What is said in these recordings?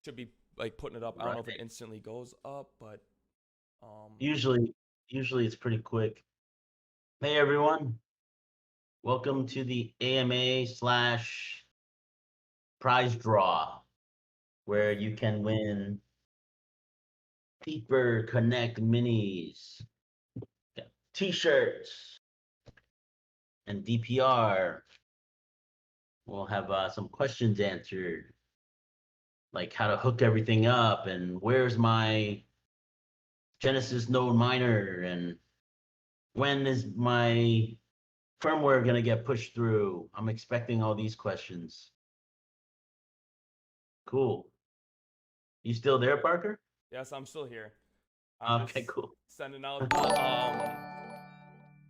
should be like putting it up. I don't know if it instantly goes up, but Usually it's pretty quick. Hey everyone, welcome to the AMA / prize draw, where you can win Deeper Connect minis, t-shirts, and DPR. We'll have some questions answered, like how to hook everything up and where's my Genesis node miner and when is my firmware going to get pushed through. I'm expecting all these questions. Cool. You still there, Parker? yes, I'm still here. I'm Okay, just cool. sending out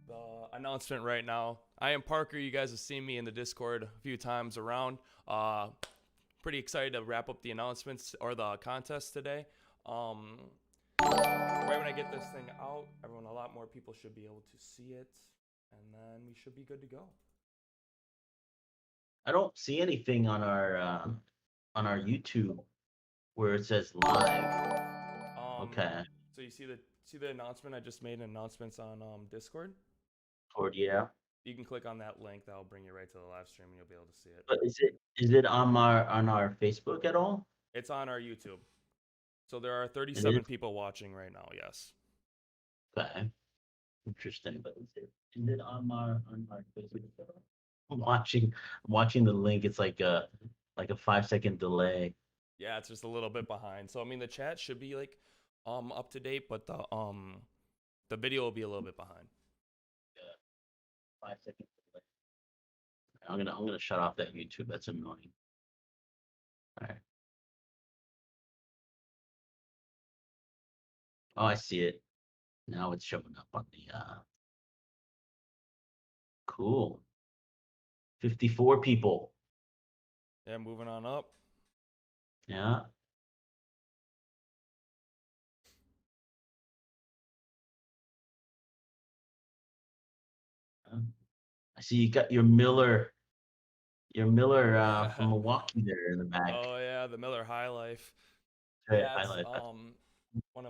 the announcement right now. I am Parker. You guys have seen me in the Discord a few times around. Pretty excited to wrap up the announcements or the contest today. Right when I get this thing out, a lot more people should be able to see it, and then we should be good to go. I don't see anything on our YouTube where it says live. Okay. So you see the announcement I just made? Announcements on Discord. Yeah. You can click on that link. That'll bring you right to the live stream, and you'll be able to see it. But is it on our Facebook at all? It's on our YouTube. So there are 37 people watching right now. Yes. Okay. Interesting. But is it on our Facebook? I'm watching the link. It's like a 5-second delay. Yeah, it's just a little bit behind. So I mean, the chat should be like up to date, but the video will be a little bit behind. 5 seconds delay. I'm gonna shut off that YouTube. That's annoying. All right. Oh, I see it. Now it's showing up on the cool. 54 people. Yeah, moving on up. Yeah. I see you got your Miller from Milwaukee there in the back. Oh yeah, the Miller High Life. Right, Yeah, it's, one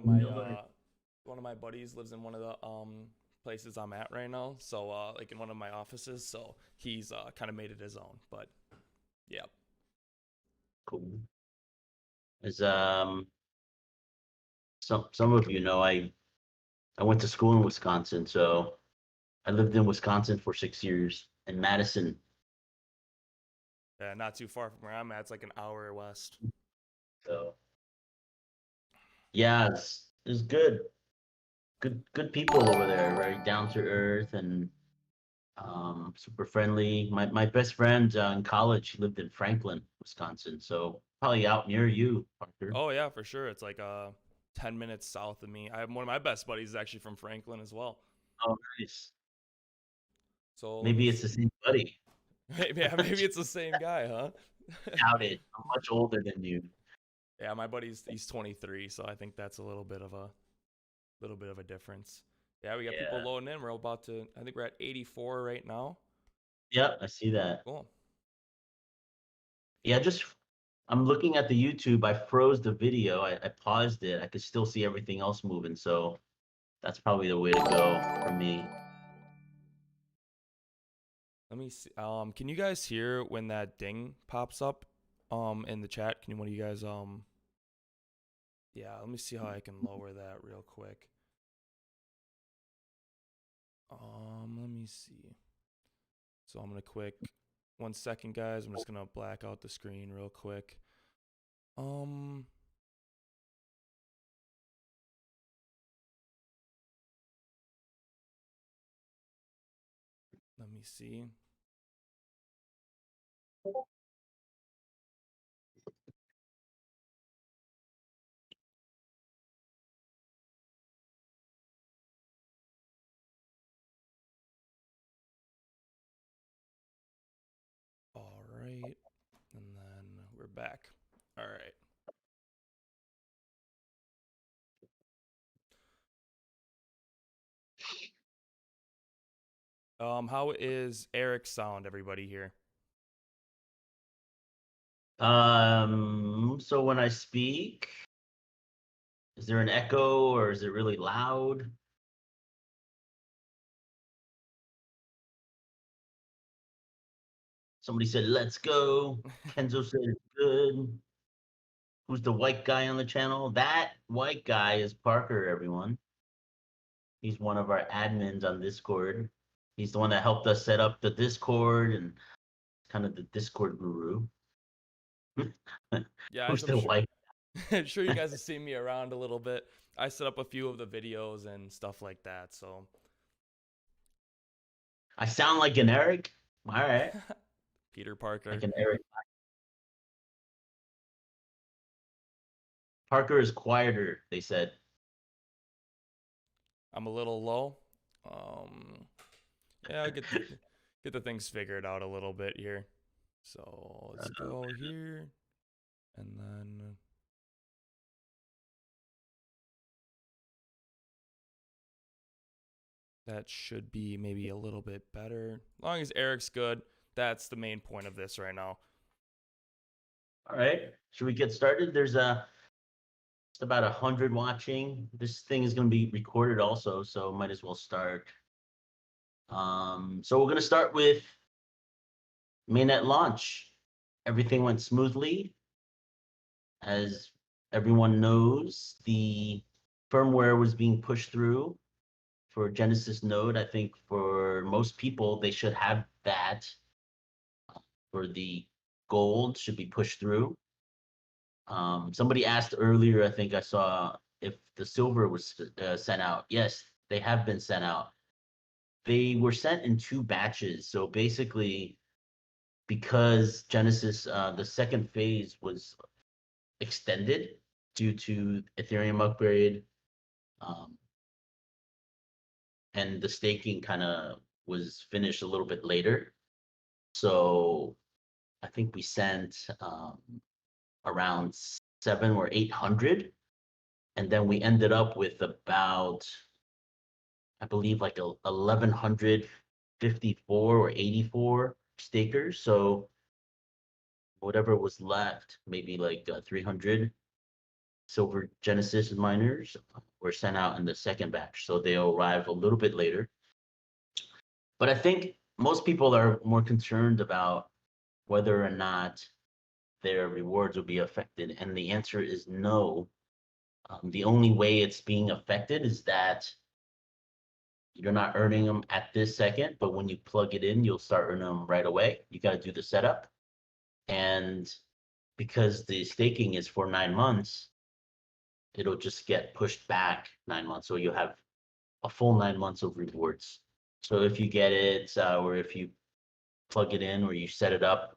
of my buddies lives in one of the places I'm at right now. So like in one of my offices. So he's kind of made it his own. But yeah. Cool. As some of you know, I went to school in Wisconsin, so I lived in Wisconsin for 6 years in Madison. Yeah, not too far from where I'm at. It's like an hour west. So yeah, it's good. Good people over there, very down to earth and super friendly. My best friend in college lived in Franklin, Wisconsin, so probably out near you, Parker. Oh yeah, for sure. It's like 10 minutes south of me. I have one of my best buddies is actually from Franklin as well. Oh, nice. So Maybe it's the same buddy. maybe it's the same guy, huh? Doubt it. I'm much older than you. Yeah, my he's 23, so I think that's a little bit of a difference. Yeah, we got people loading in. We're about to. I think we're at 84 right now. Yep, I see that. Cool. Yeah, I'm looking at the YouTube. I froze the video. I paused it. I could still see everything else moving. So that's probably the way to go for me. Let me see. Can you guys hear when that ding pops up in the chat? Can one of you guys yeah, let me see how I can lower that real quick. Let me see. So I'm gonna quick 1 second, guys. I'm just gonna black out the screen real quick. Let me see. All right, and then we're back. All right. How is Eric's sound, everybody here? So when I speak, is there an echo or is it really loud? Somebody said, let's go. Kenzo said it's good. Who's the white guy on the channel? That white guy is Parker, everyone. He's one of our admins on Discord. He's the one that helped us set up the Discord and kind of the Discord guru. Yeah, Who's I'm the sure. white? I'm sure you guys have seen me around a little bit. I set up a few of the videos and stuff like that. So I sound like an Eric. All right, Peter Parker. like an Eric. Parker is quieter, they said. I'm a little low. Yeah, I'll get the things figured out a little bit here. So let's go here, and then that should be maybe a little bit better. As long as Eric's good, that's the main point of this right now. All right, should we get started? There's just about 100 watching. This thing is going to be recorded also, so might as well start. So we're going to start with Mainnet Launch. Everything went smoothly. As everyone knows, the firmware was being pushed through for Genesis Node. I think for most people, they should have that. For the gold, should be pushed through. Somebody asked earlier, I think I saw, if the silver was sent out. Yes, they have been sent out. They were sent in 2 batches. So basically, because Genesis, the second phase was extended due to Ethereum upgrade, and the staking kind of was finished a little bit later. So I think we sent around 700 or 800, and then we ended up with about, I believe, like 1154 or 84 stakers. So whatever was left, maybe like 300 silver Genesis miners were sent out in the second batch. So they'll arrive a little bit later. But I think most people are more concerned about whether or not their rewards will be affected. And the answer is no. The only way it's being affected is that you're not earning them at this second, but when you plug it in, you'll start earning them right away. You got to do the setup. And because the staking is for 9 months, it'll just get pushed back 9 months. So you'll have a full 9 months of rewards. So if you get it, or if you plug it in or you set it up,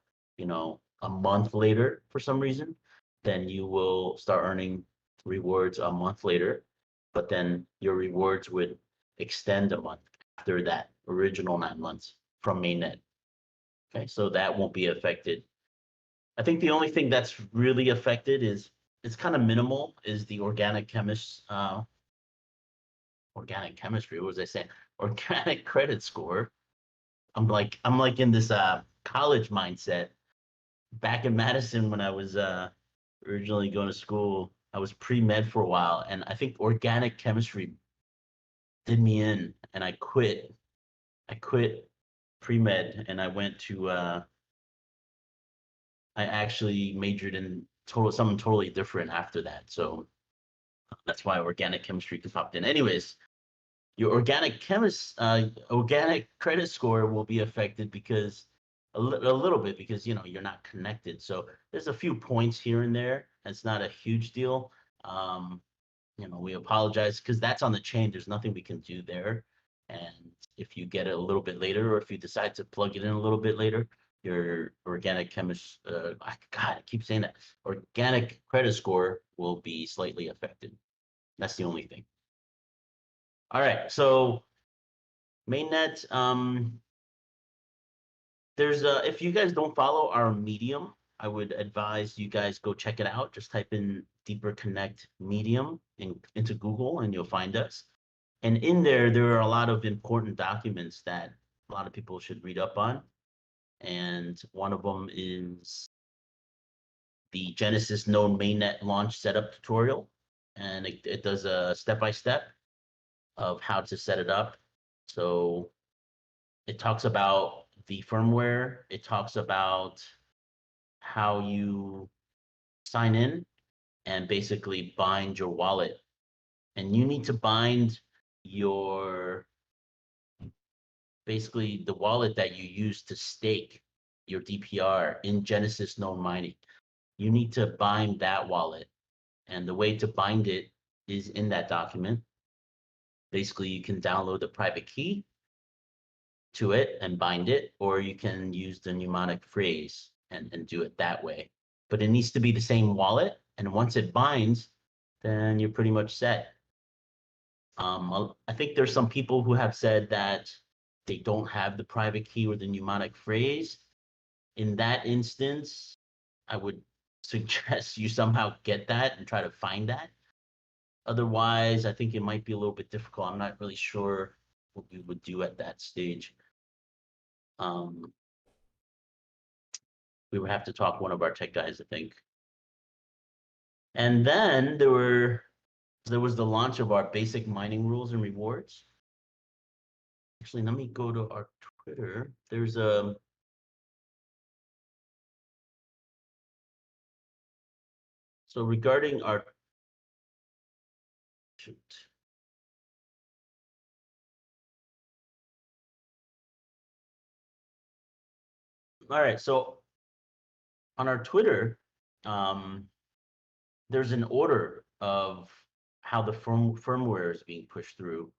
a month later for some reason, then you will start earning rewards a month later. But then your rewards would extend a month after that original 9 months from mainnet. Okay, so that won't be affected. I think the only thing that's really affected is, it's kind of minimal, is the organic chemistry. What was I saying? Organic credit score. I'm like in this college mindset. Back in Madison, when I was originally going to school, I was pre-med for a while, and I think organic chemistry did me in, and I quit. I quit pre-med, and I went to. I actually majored in something totally different after that. So that's why organic chemistry popped in. Anyways, your organic credit score will be affected because a little bit, because you're not connected. So there's a few points here and there. It's not a huge deal. We apologize because that's on the chain. There's nothing we can do there. And if you get it a little bit later, or if you decide to plug it in a little bit later, your organic God, I keep saying that. Organic credit score will be slightly affected. That's the only thing. All right, so mainnet, there's if you guys don't follow our Medium, I would advise you guys go check it out. Just type in Deeper Connect Medium into Google and you'll find us. And in there are a lot of important documents that a lot of people should read up on. And one of them is the Genesis Node Mainnet Launch setup tutorial, and it does a step-by-step of how to set it up. So it talks about the firmware. It talks about how you sign in and basically bind your wallet. And you need to bind your, basically the wallet that you use to stake your DPR in Genesis Node Mining. You need to bind that wallet. And the way to bind it is in that document. Basically, you can download the private key to it and bind it, or you can use the mnemonic phrase and do it that way. But it needs to be the same wallet. And once it binds, then you're pretty much set. I think there's some people who have said that they don't have the private key or the mnemonic phrase. In that instance, I would suggest you somehow get that and try to find that. Otherwise, I think it might be a little bit difficult. I'm not really sure what we would do at that stage. We would have to talk to one of our tech guys, I think. And then there was the launch of our basic mining rules and rewards. Actually, let me go to our Twitter. There's a so regarding our all right, so on our Twitter, there's an order of how the firmware is being pushed through.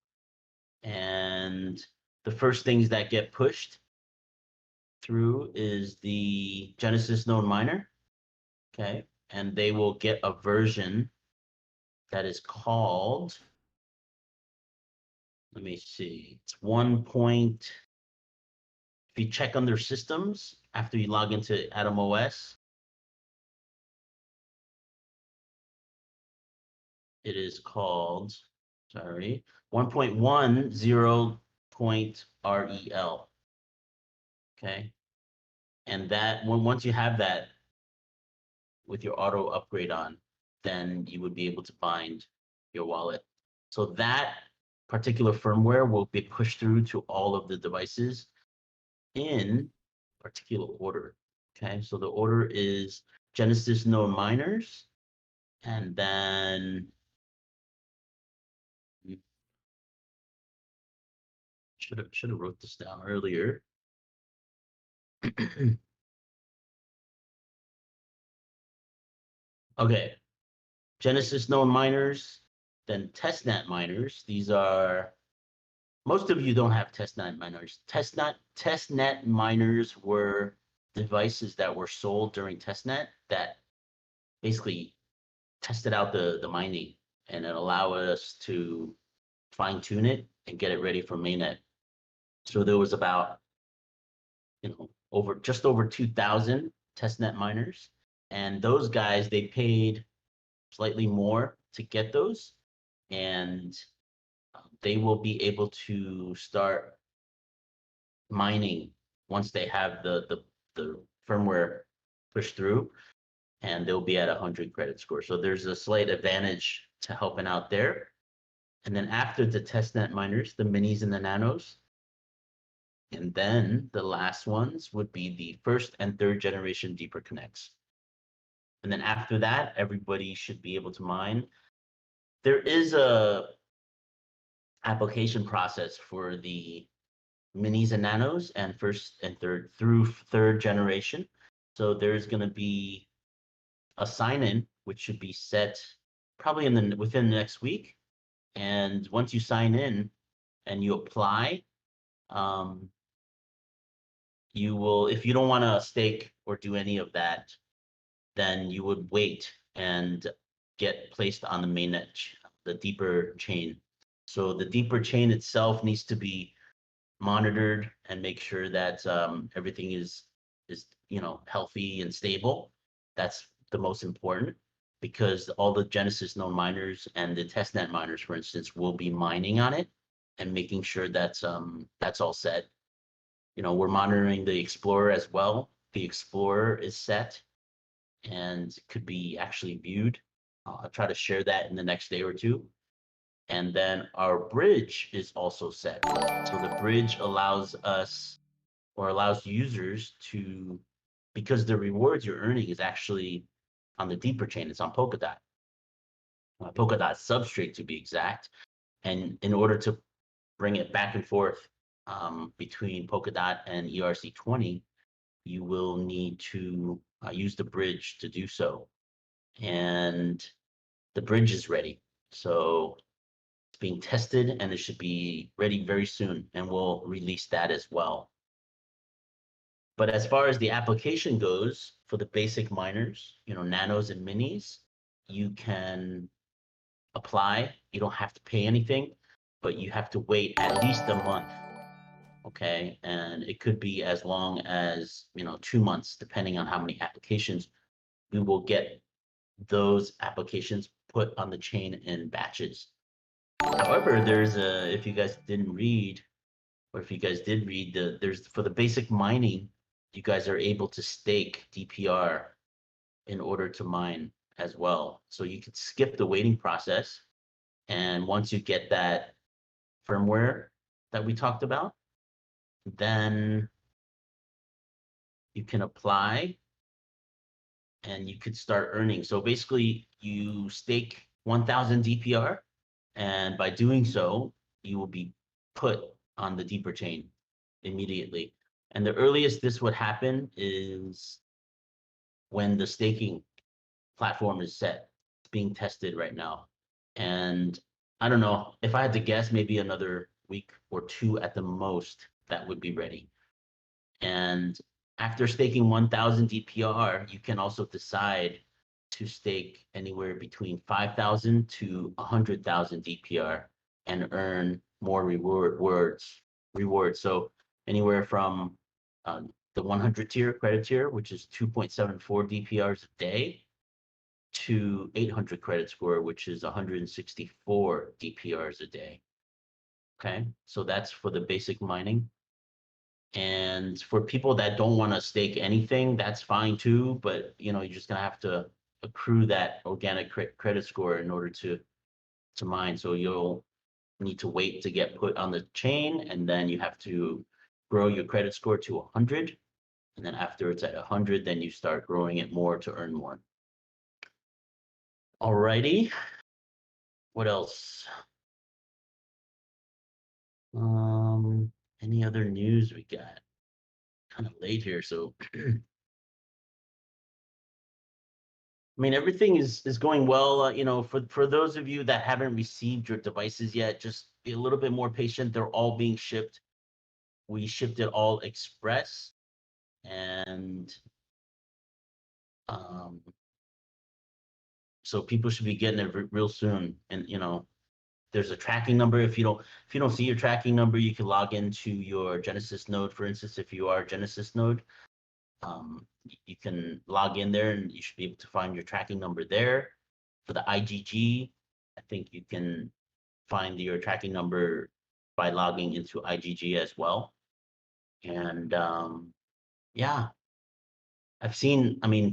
And the first things that get pushed through is the Genesis Node Miner. Okay. And they will get a version that is called, let me see, it's 1. If you check under systems after you log into Atom OS, it is called, sorry, 1.10.rel. Okay. And that once you have that with your auto upgrade on, then you would be able to bind your wallet. So that particular firmware will be pushed through to all of the devices in particular order. Okay, so the order is Genesis Node Miners, and then should have wrote this down earlier. Okay, Genesis Node Miners, then testnet miners. These are, most of you don't have testnet miners. Testnet miners were devices that were sold during testnet that basically tested out the mining, and it allowed us to fine tune it and get it ready for mainnet. So there was about, just over 2,000 testnet miners, and those guys, they paid slightly more to get those, and they will be able to start mining once they have the firmware pushed through, and they'll be at 100 credit score. So there's a slight advantage to helping out there. And then after the testnet miners, the minis and the nanos, and then the last ones would be the first and third generation deeper connects. And then after that, everybody should be able to mine. There is a application process for the minis and nanos and first and third generation. So there's going to be a sign-in, which should be set probably within the next week. And once you sign in and you apply, you will, if you don't want to stake or do any of that, then you would wait and get placed on the mainnet, the deeper chain. So the deeper chain itself needs to be monitored and make sure that everything is healthy and stable. That's the most important, because all the Genesis node miners and the testnet miners, for instance, will be mining on it and making sure that's all set. We're monitoring the Explorer as well. The Explorer is set, and could be actually viewed. I'll try to share that in the next day or two. And then our bridge is also set. So the bridge allows us or allows users to, because the rewards you're earning is actually on the deeper chain, it's on Polkadot, Polkadot substrate to be exact. And in order to bring it back and forth between Polkadot and ERC20, you will need to use the bridge to do so. And the bridge is ready. So it's being tested and it should be ready very soon. And we'll release that as well. But as far as the application goes, for the basic miners, nanos and minis, you can apply. You don't have to pay anything, but you have to wait at least a month. Okay. And it could be as long as, 2 months, depending on how many applications. We will get those applications put on the chain in batches. However, if you guys didn't read, or if you guys did read, there's for the basic mining, you guys are able to stake DPR in order to mine as well. So you could skip the waiting process. And once you get that firmware that we talked about, then you can apply and you could start earning. So basically you stake 1,000 DPR, and by doing so, you will be put on the deeper chain immediately. And the earliest this would happen is when the staking platform is set. It's being tested right now. And I don't know, if I had to guess, maybe another week or two at the most, that would be ready. And after staking 1,000 DPR, you can also decide to stake anywhere between 5,000 to 100,000 DPR and earn more rewards. So anywhere from the 100 tier credit tier, which is 2.74 DPRs a day, to 800 credit score, which is 164 DPRs a day. Okay, so that's for the basic mining. And for people that don't want to stake anything, that's fine too. But you're just gonna have to accrue that organic credit score in order to mine. So you'll need to wait to get put on the chain, and then you have to grow your credit score to 100. And then after it's at 100, then you start growing it more to earn more. Alrighty. What else? Any other news we got? Kind of late here, so I mean, everything is going well. For those of you that haven't received your devices yet, just be a little bit more patient. They're all being shipped. We shipped it all express, and so people should be getting it real soon. And there's a tracking number. If you don't see your tracking number, you can log into your Genesis node, for instance. If you are a Genesis node, you can log in there and you should be able to find your tracking number there. For the IgG, I think you can find your tracking number by logging into IgG as well. And yeah,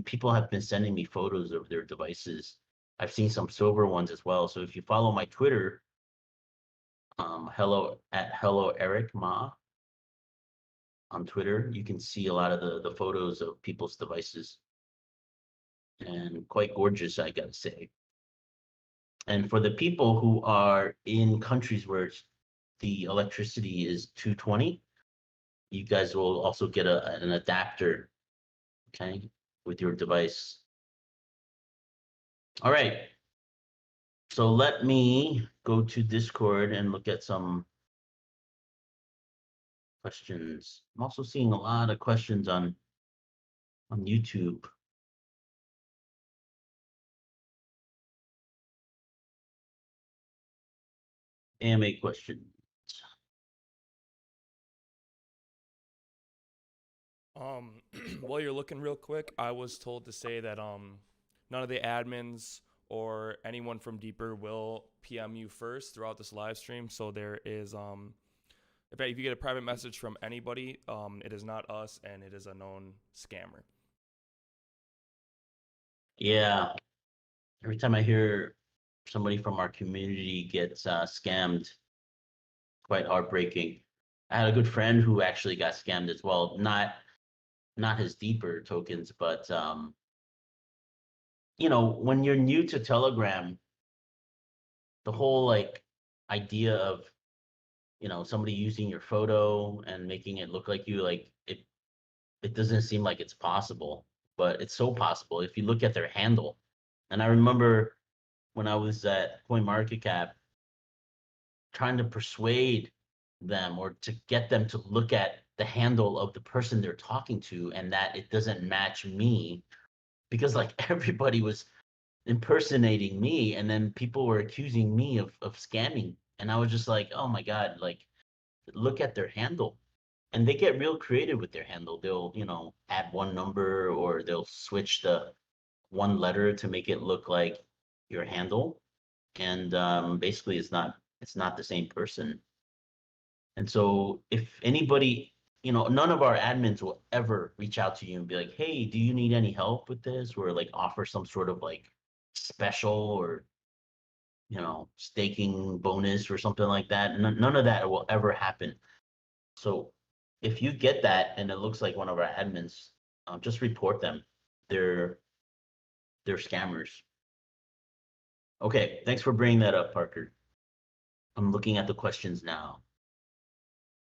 people have been sending me photos of their devices. I've seen some silver ones as well. So if you follow my Twitter, hello Eric Ma on Twitter, you can see a lot of the photos of people's devices, and quite gorgeous, I gotta say. And for the people who are in countries where the electricity is 220, you guys will also get an adapter, okay, with your device. All right. So let me go to Discord and look at some questions. I'm also seeing a lot of questions on YouTube. AMA question. While you're looking real quick, I was told to say that none of the admins or anyone from Deeper will PM you first throughout this live stream. So there is if you get a private message from anybody, it is not us and it is a known scammer. Yeah. Every time I hear somebody from our community gets scammed, quite heartbreaking. I had a good friend who actually got scammed as well. Not his deeper tokens, but when you're new to Telegram, the whole like idea of somebody using your photo and making it look like you, like it doesn't seem like it's possible, but it's so possible if you look at their handle. And I remember when I was at CoinMarketCap trying to persuade them or to get them to look at the handle of the person they're talking to and that it doesn't match me, because like everybody was impersonating me and then people were accusing me of scamming, and I was just like, oh my god, like look at their handle. And they get real creative with their handle. They'll add one number or they'll switch the one letter to make it look like your handle, and basically it's not the same person. And so if anybody, none of our admins will ever reach out to you and be like, hey, do you need any help with this? Or like offer some sort of like special or, staking bonus or something like that. None of that will ever happen. So if you get that and it looks like one of our admins, just report them. They're they're scammers. Okay, thanks for bringing that up, Parker. I'm looking at the questions now.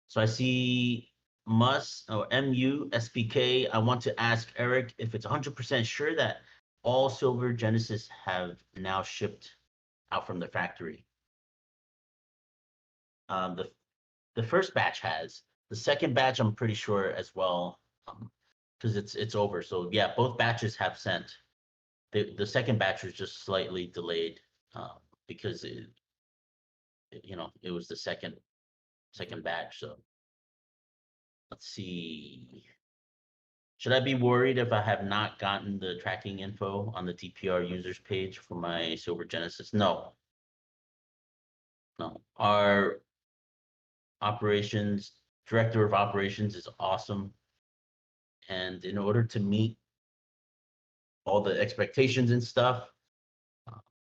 So I see MUSPK. I want to ask Eric if it's 100% sure that all silver Genesis have now shipped out from the factory. The first batch has. The second batch, I'm pretty sure as well, because it's over. So yeah, both batches have sent. The second batch was just slightly delayed because it was the second batch. So let's see. Should I be worried if I have not gotten the tracking info on the DPR users page for my Silver Genesis? No. No. Our operations director of operations is awesome. And in order to meet all the expectations and stuff,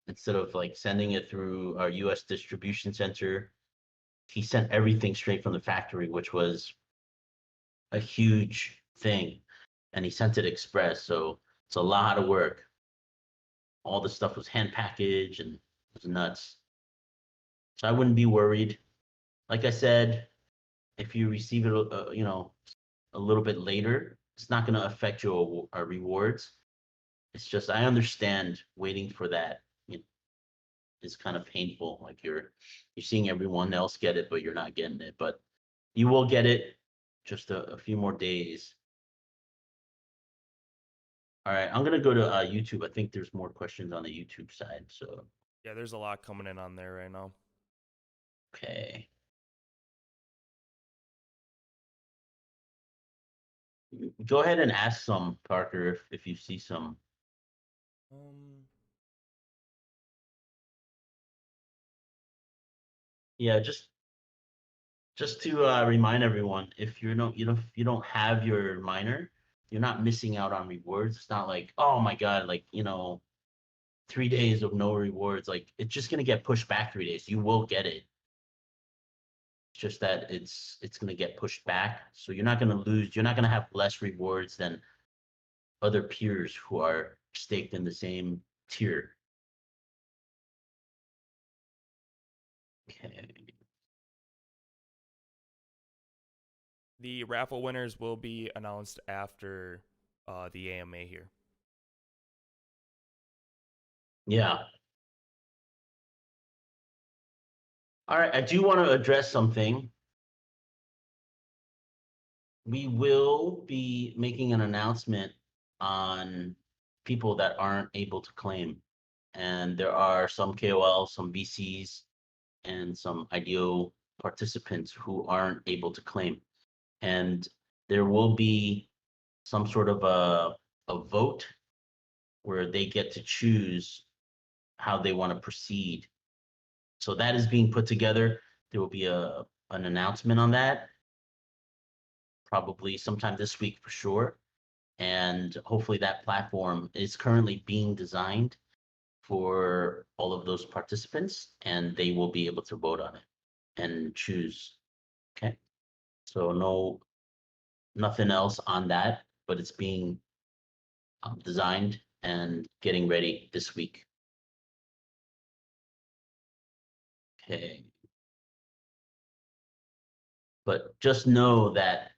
instead of like sending it through our US distribution center, he sent everything straight from the factory, which was a huge thing. And he sent it express. So it's a lot of work. All the stuff was hand packaged and it was nuts. So I wouldn't be worried. Like I said, if you receive it, a little bit later, it's not going to affect your rewards. It's just I understand waiting for that. Is kind of painful. Like you're seeing everyone else get it, but you're not getting it. But you will get it. Just a few more days. All right, I'm gonna go to YouTube. I think there's more questions on the YouTube side. So Yeah, there's a lot coming in on there right now. okay. Go ahead and ask some, Parker, if you see some. Yeah, just to remind everyone, if you don't have your miner, you're not missing out on rewards. It's not like, oh my god, like 3 days of no rewards. Like it's just gonna get pushed back 3 days. You will get it. It's just that it's gonna get pushed back. So you're not gonna lose. You're not gonna have less rewards than other peers who are staked in the same tier. Okay. The raffle winners will be announced after the AMA here. Yeah. All right. I do want to address something. We will be making an announcement on people that aren't able to claim. And there are some KOLs, some VCs, and some IDO participants who aren't able to claim. And there will be some sort of a vote where they get to choose how they want to proceed. So that is being put together. There will be an announcement on that, probably sometime this week for sure. And hopefully that platform is currently being designed for all of those participants, and they will be able to vote on it and choose. Okay. So nothing else on that, but it's being designed and getting ready this week. Okay. But just know that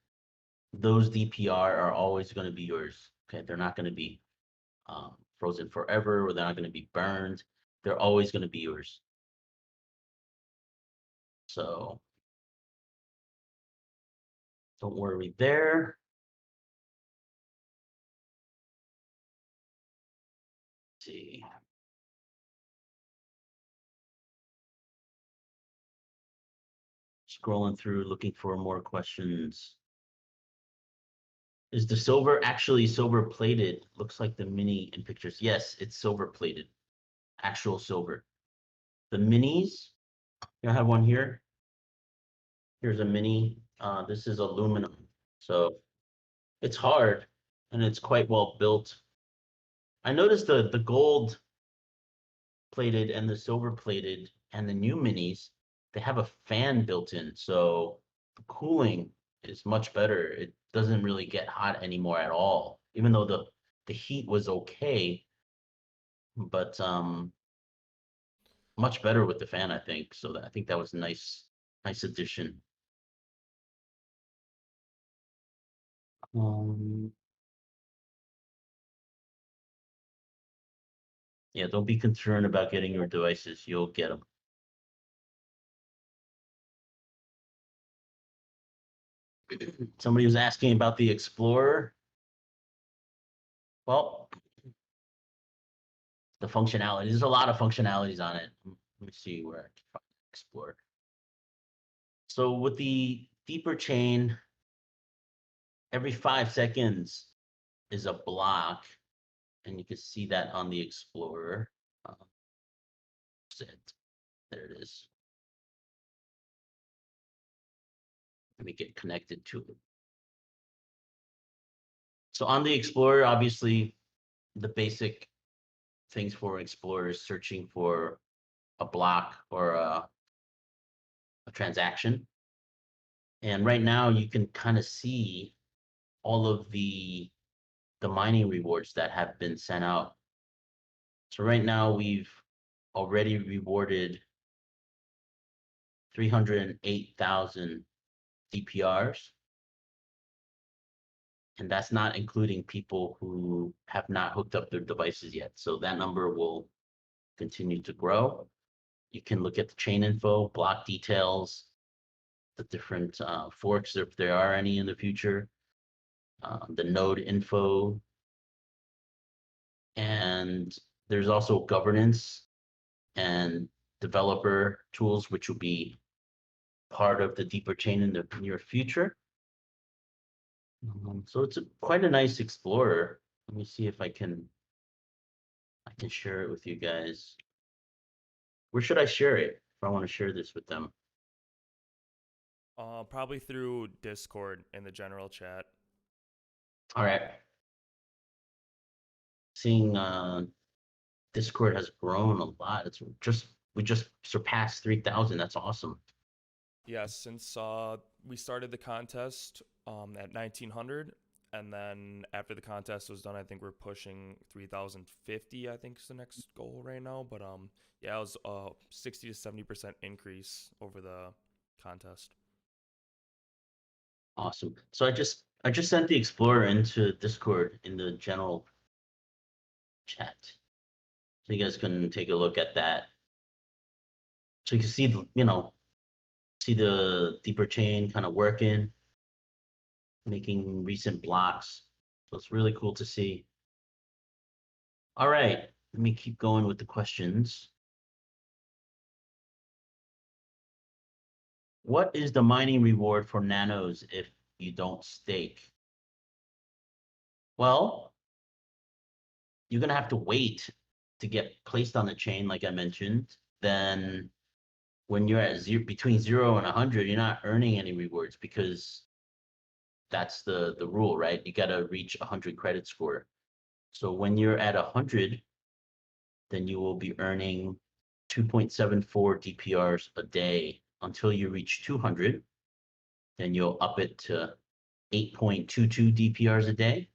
those DPR are always going to be yours. Okay. They're not going to be frozen forever, or they're not going to be burned. They're always going to be yours. So don't worry there. Let's see. Scrolling through, looking for more questions. Is the silver actually silver plated? Looks like the mini in pictures. Yes, it's silver plated. Actual silver. The minis, I have one here. Here's a mini. This is aluminum. So it's hard and it's quite well built. I noticed the gold plated and the silver plated and the new minis, they have a fan built in. So the cooling is much better. It doesn't really get hot anymore at all, even though the heat was okay, but much better with the fan, I think. So I think that was a nice addition. Yeah, don't be concerned about getting your devices. You'll get them. Somebody was asking about the Explorer. Well, the functionality. There's a lot of functionalities on it. Let me see where I can find Explorer. So with the deeper chain, every 5 seconds is a block, and you can see that on the Explorer. There it is. Let me get connected to it. So on the Explorer, obviously, the basic things for Explorer is searching for a block or a transaction. And right now you can kind of see all of the mining rewards that have been sent out. So right now we've already rewarded 308,000 DPRs. And that's not including people who have not hooked up their devices yet. So that number will continue to grow. You can look at the chain info, block details, the different forks, if there are any in the future, the node info, and there's also governance and developer tools, which will be part of the deeper chain in the near future. So it's quite a nice Explorer. Let me see if I can share it with you guys. Where should I share it if I want to share this with them? Probably through Discord in the general chat. All right. Seeing Discord has grown a lot. We just surpassed 3,000. That's awesome. Yes, since we started the contest at 1900, and then after the contest was done, I think we're pushing 3050. I think is the next goal right now. But yeah, it was a 60 to 70% increase over the contest. Awesome. So I just sent the Explorer into Discord in the general chat, so you guys can take a look at that. So you can see see the deeper chain kind of working, making recent blocks. So it's really cool to see. All right, let me keep going with the questions. What is the mining reward for Nanos if you don't stake? Well, you're gonna have to wait to get placed on the chain, like I mentioned. Then when you're at between 0 and 100, you're not earning any rewards because that's the rule, right? You got to reach 100 credit score. So when you're at 100, then you will be earning 2.74 DPRs a day until you reach 200. Then you'll up it to 8.22 DPRs a day.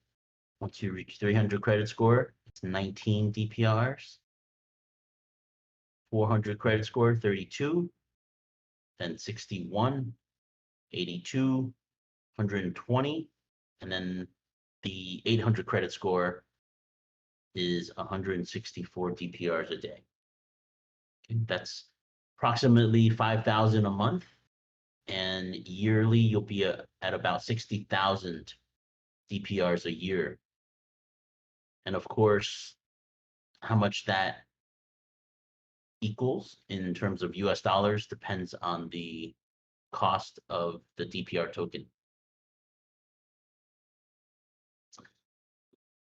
Once you reach 300 credit score, it's 19 DPRs. 400 credit score, 32. Then 61, 82, 120. And then the 800 credit score is 164 DPRs a day. Okay, that's approximately 5,000 a month. And yearly, you'll be at about 60,000 DPRs a year. And of course, how much that equals in terms of US dollars depends on the cost of the DPR token.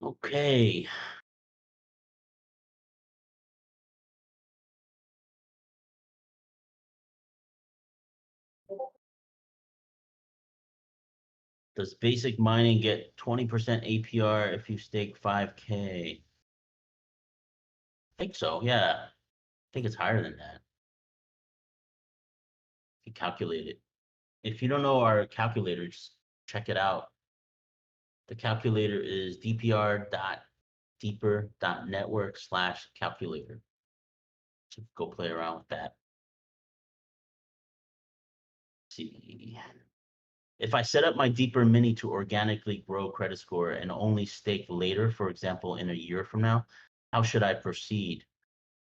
Okay. Does basic mining get 20% APR if you stake 5K? I think so, yeah. I think it's higher than that. You calculate it. If you don't know our calculator, just check it out. The calculator is dpr.deeper.network/calculator. So go play around with that. Let's see. If I set up my Deeper Mini to organically grow credit score and only stake later, for example, in a year from now, how should I proceed?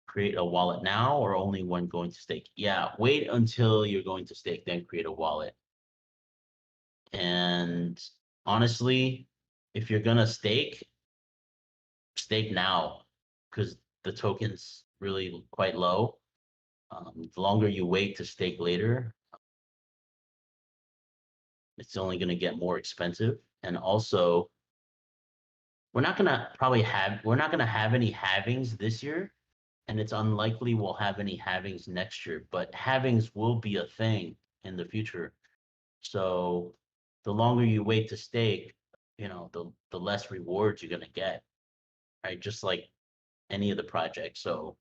Create a wallet now or only when going to stake? Yeah, wait until you're going to stake, then create a wallet. And honestly, if you're gonna stake now, because the token's really quite low. The longer you wait to stake later, it's only going to get more expensive. And also, we're not going to have any halvings this year, and it's unlikely we'll have any halvings next year, but halvings will be a thing in the future. So the longer you wait to stake, the less rewards you're going to get, right? Just like any of the projects. So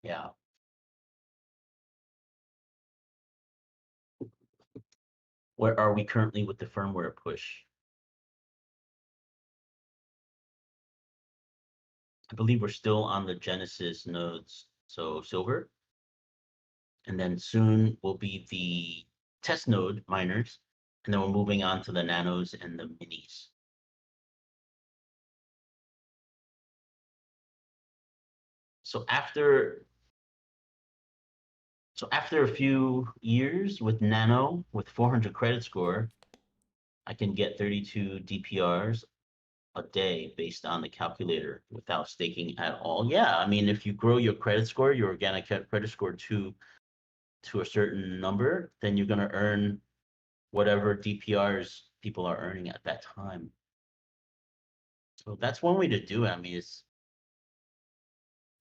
yeah. Where are we currently with the firmware push? I believe we're still on the Genesis nodes, so silver. And then soon will be the test node miners. And then we're moving on to the nanos and the minis. So after a few years with nano with 400 credit score, I can get 32 DPRs a day based on the calculator without staking at all. Yeah, I mean, if you grow your credit score, your organic credit score to a certain number, then you're going to earn whatever DPRs people are earning at that time. So that's one way to do it. I mean,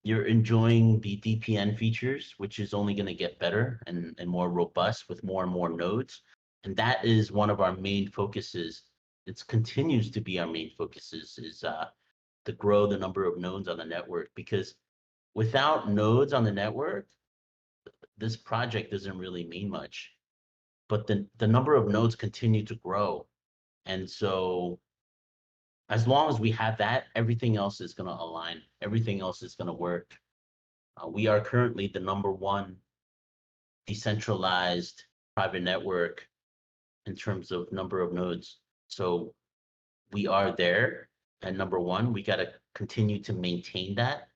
you're enjoying the DPN features, which is only going to get better and more robust with more and more nodes. And that is one of our main focuses. It continues to be our main focuses is to grow the number of nodes on the network, because without nodes on the network, this project doesn't really mean much. But the number of nodes continue to grow. And so as long as we have that, everything else is going to align. Everything else is going to work. We are currently the #1 decentralized private network in terms of number of nodes. So we are there at #1. We got to continue to maintain that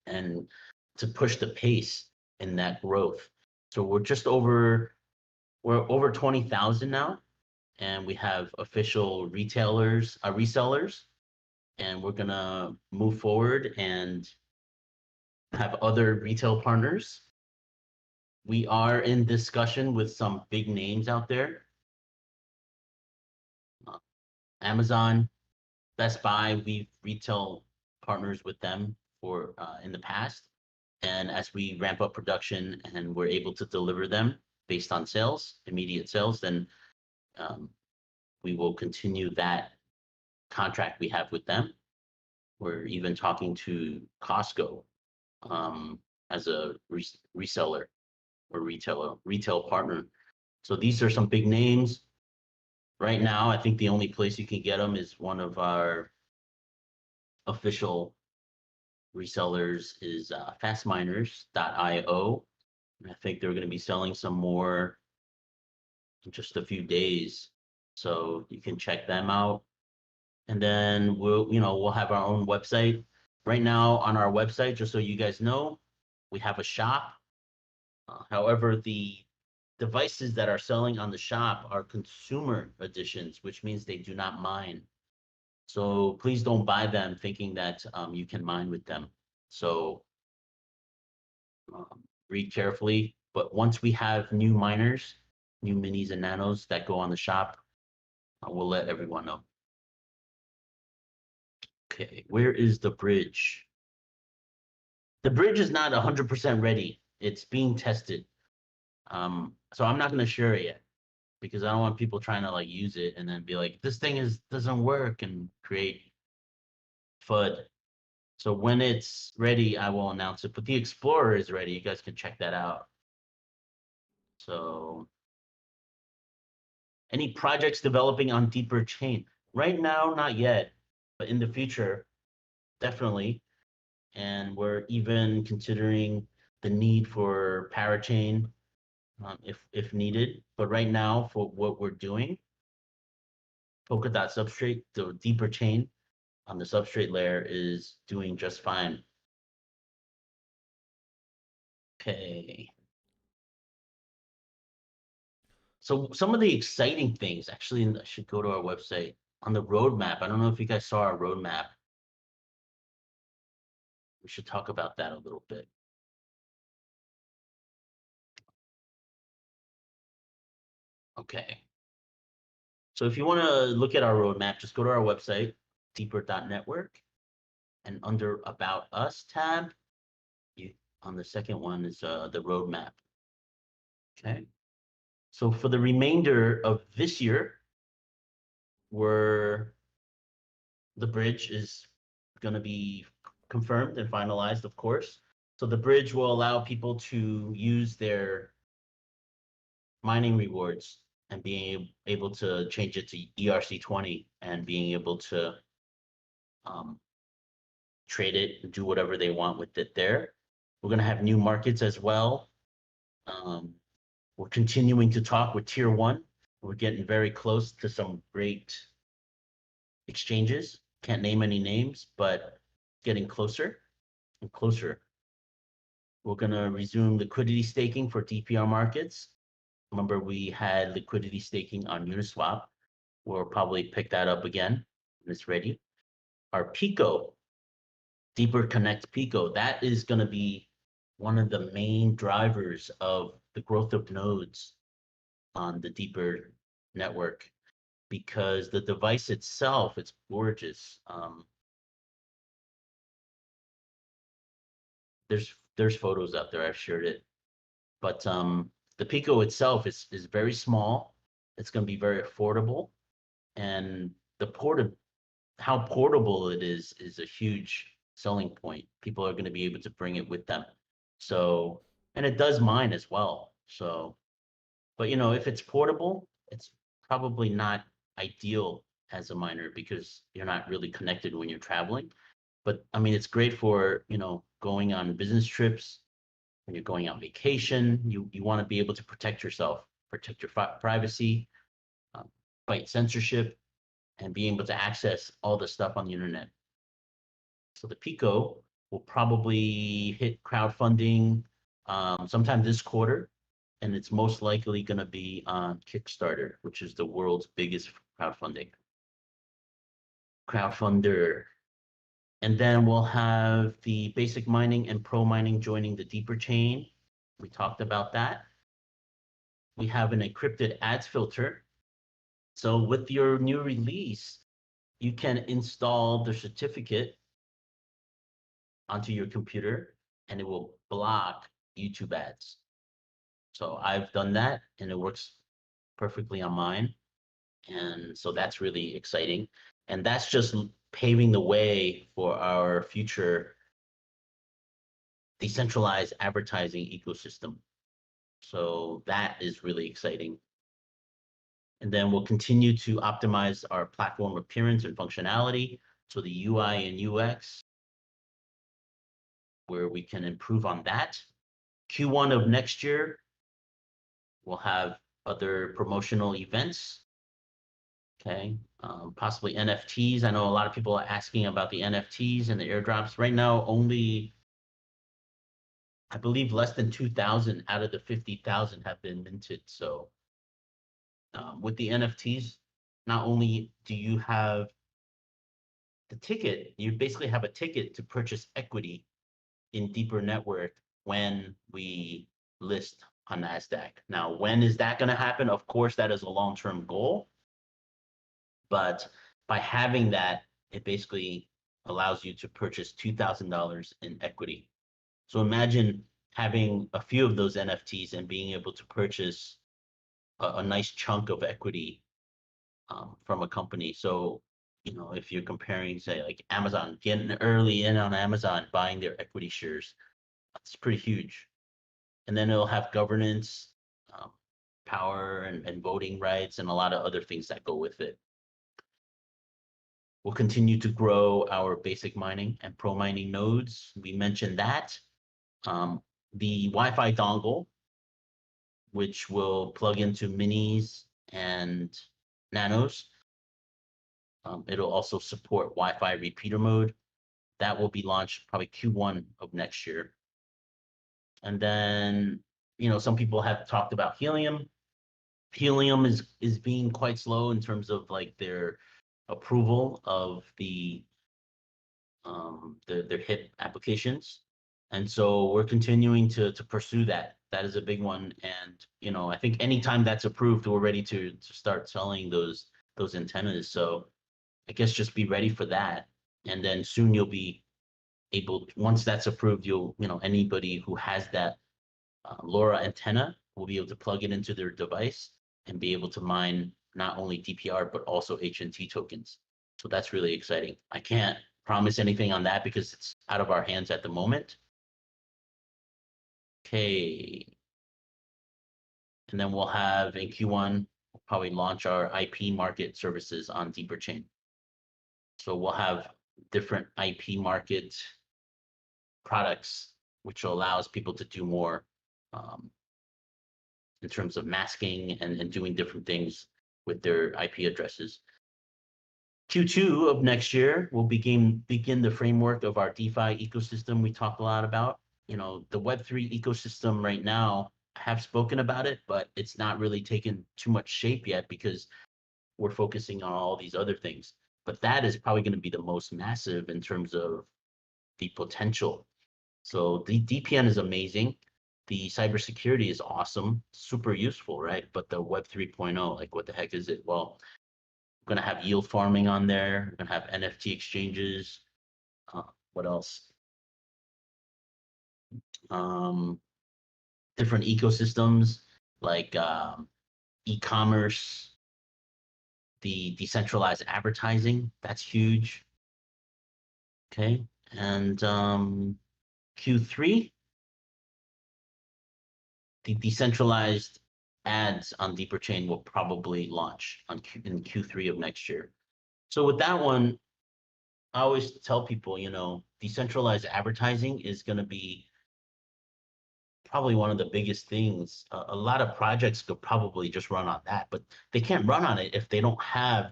and to push the pace in that growth. So we're over 20,000 now, and we have official resellers, and we're gonna move forward and have other retail partners. We are in discussion with some big names out there. Amazon, Best Buy, we've retail partners with them for in the past. And as we ramp up production and we're able to deliver them based on sales, immediate sales, then we will continue that contract we have with them. We're even talking to Costco as a reseller or retail partner. So these are some big names. Right now, I think the only place you can get them is one of our official resellers is fastminers.io. I think they're going to be selling some more in just a few days. So you can check them out. And then we'll have our own website. Right now on our website, just so you guys know, we have a shop. However, the devices that are selling on the shop are consumer editions, which means they do not mine. So please don't buy them thinking that you can mine with them. So read carefully. But once we have new miners, new minis and nanos that go on the shop, we'll let everyone know. Okay, where is the bridge? The bridge is not 100% ready. It's being tested. So I'm not going to share it yet because I don't want people trying to like use it and then be like, this thing doesn't work and create FUD. So when it's ready, I will announce it. But the Explorer is ready. You guys can check that out. So any projects developing on deeper chain? Right now, not yet, but in the future, definitely. And we're even considering the need for parachain if needed. But right now, for what we're doing, Polkadot substrate, the deeper chain on the substrate layer is doing just fine. Okay. So some of the exciting things, actually, I should go to our website on the roadmap. I don't know if you guys saw our roadmap. We should talk about that a little bit. Okay. So if you want to look at our roadmap, just go to our website, deeper.network, and under About Us tab, on the second one is the roadmap. Okay. So for the remainder of this year, the bridge is going to be confirmed and finalized, of course. So the bridge will allow people to use their mining rewards and being able to change it to ERC20 and being able to trade it and do whatever they want with it there. We're going to have new markets as well. We're continuing to talk with Tier 1. We're getting very close to some great exchanges. Can't name any names, but getting closer and closer. We're going to resume liquidity staking for DPR markets. Remember, we had liquidity staking on Uniswap. We'll probably pick that up again when it's ready. Our Pico, Deeper Connect Pico, that is going to be one of the main drivers of the growth of nodes on the Deeper network because the device itself, it's gorgeous. There's photos out there. I've shared it, but the Pico itself is very small. It's going to be very affordable, and how portable it is a huge selling point. People are going to be able to bring it with them. So, and it does mine as well. So, but if it's portable, it's probably not ideal as a miner because you're not really connected when you're traveling. But I mean, it's great for, going on business trips, when you're going on vacation, you want to be able to protect yourself, protect your privacy, fight censorship, and be able to access all the stuff on the internet. So the Pico will probably hit crowdfunding sometime this quarter, and it's most likely going to be on Kickstarter, which is the world's biggest crowdfunder. And then we'll have the basic mining and pro mining joining the deeper chain. We talked about that. We have an encrypted ads filter. So with your new release, you can install the certificate onto your computer and it will block YouTube ads. So I've done that and it works perfectly on mine. And so that's really exciting. And that's just paving the way for our future decentralized advertising ecosystem. So that is really exciting. And then we'll continue to optimize our platform appearance and functionality. So the UI and UX, where we can improve on that. Q1 of next year, we'll have other promotional events. Okay, possibly NFTs. I know a lot of people are asking about the NFTs and the airdrops. Right now, only, I believe, less than 2,000 out of the 50,000 have been minted. So with the NFTs, not only do you have the ticket, you basically have a ticket to purchase equity in Deeper Network when we list on NASDAQ. Now, when is that going to happen? Of course, that is a long-term goal. But by having that, it basically allows you to purchase $2,000 in equity. So imagine having a few of those NFTs and being able to purchase a nice chunk of equity from a company. So, you know, if you're comparing, say, like Amazon, getting early in on Amazon, buying their equity shares, it's pretty huge. And then it'll have governance, power, and voting rights, and a lot of other things that go with it. We'll continue to grow our basic mining and pro mining nodes. We mentioned that. The Wi-Fi dongle, which will plug into minis and nanos. It'll also support Wi-Fi repeater mode. That will be launched probably Q1 of next year. And then, you know, some people have talked about Helium. Helium is being quite slow in terms of like their approval of their HIP applications. And so we're continuing to pursue that. That is a big one. And, you know, I think anytime that's approved, we're ready to start selling those antennas. So I guess just be ready for that. And then soon you'll be able, once that's approved, you know, anybody who has that LoRa antenna will be able to plug it into their device and be able to mine not only DPR, but also HNT tokens. So that's really exciting. I can't promise anything on that because it's out of our hands at the moment. Okay. And then we'll have in Q1, we'll probably launch our IP market services on Deeper Chain. So we'll have different IP market products, which allows people to do more in terms of masking and doing different things with their IP addresses. Q2 of next year, we'll begin the framework of our DeFi ecosystem we talked a lot about. You know, the Web3 ecosystem right now, I have spoken about it, but it's not really taken too much shape yet because we're focusing on all these other things. But that is probably going to be the most massive in terms of the potential. So the DPN is amazing. The cybersecurity is awesome, super useful, right? But the Web 3.0, like what the heck is it? Well, we're going to have yield farming on there. We're going to have NFT exchanges. What else? Different ecosystems like e-commerce, the decentralized advertising. That's huge. Okay. And Q3, the decentralized ads on Deeper Chain will probably launch in Q3 of next year. So with that one, I always tell people, you know, decentralized advertising is going to be probably one of the biggest things. A lot of projects could probably just run on that, but they can't run on it if they don't have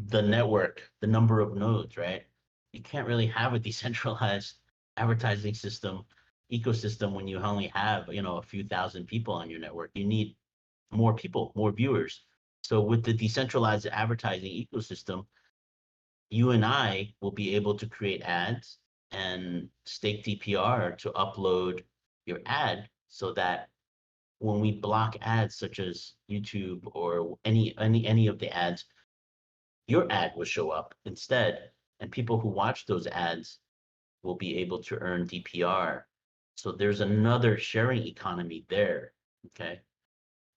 the network, the number of nodes, right? You can't really have a decentralized advertising system ecosystem when you only have, you know, a few thousand people on your network. You need more people, more viewers. So with the decentralized advertising ecosystem, you and I will be able to create ads and stake DPR to upload your ad so that when we block ads such as YouTube or any of the ads, your ad will show up instead. And people who watch those ads will be able to earn DPR. So there's another sharing economy there. Okay.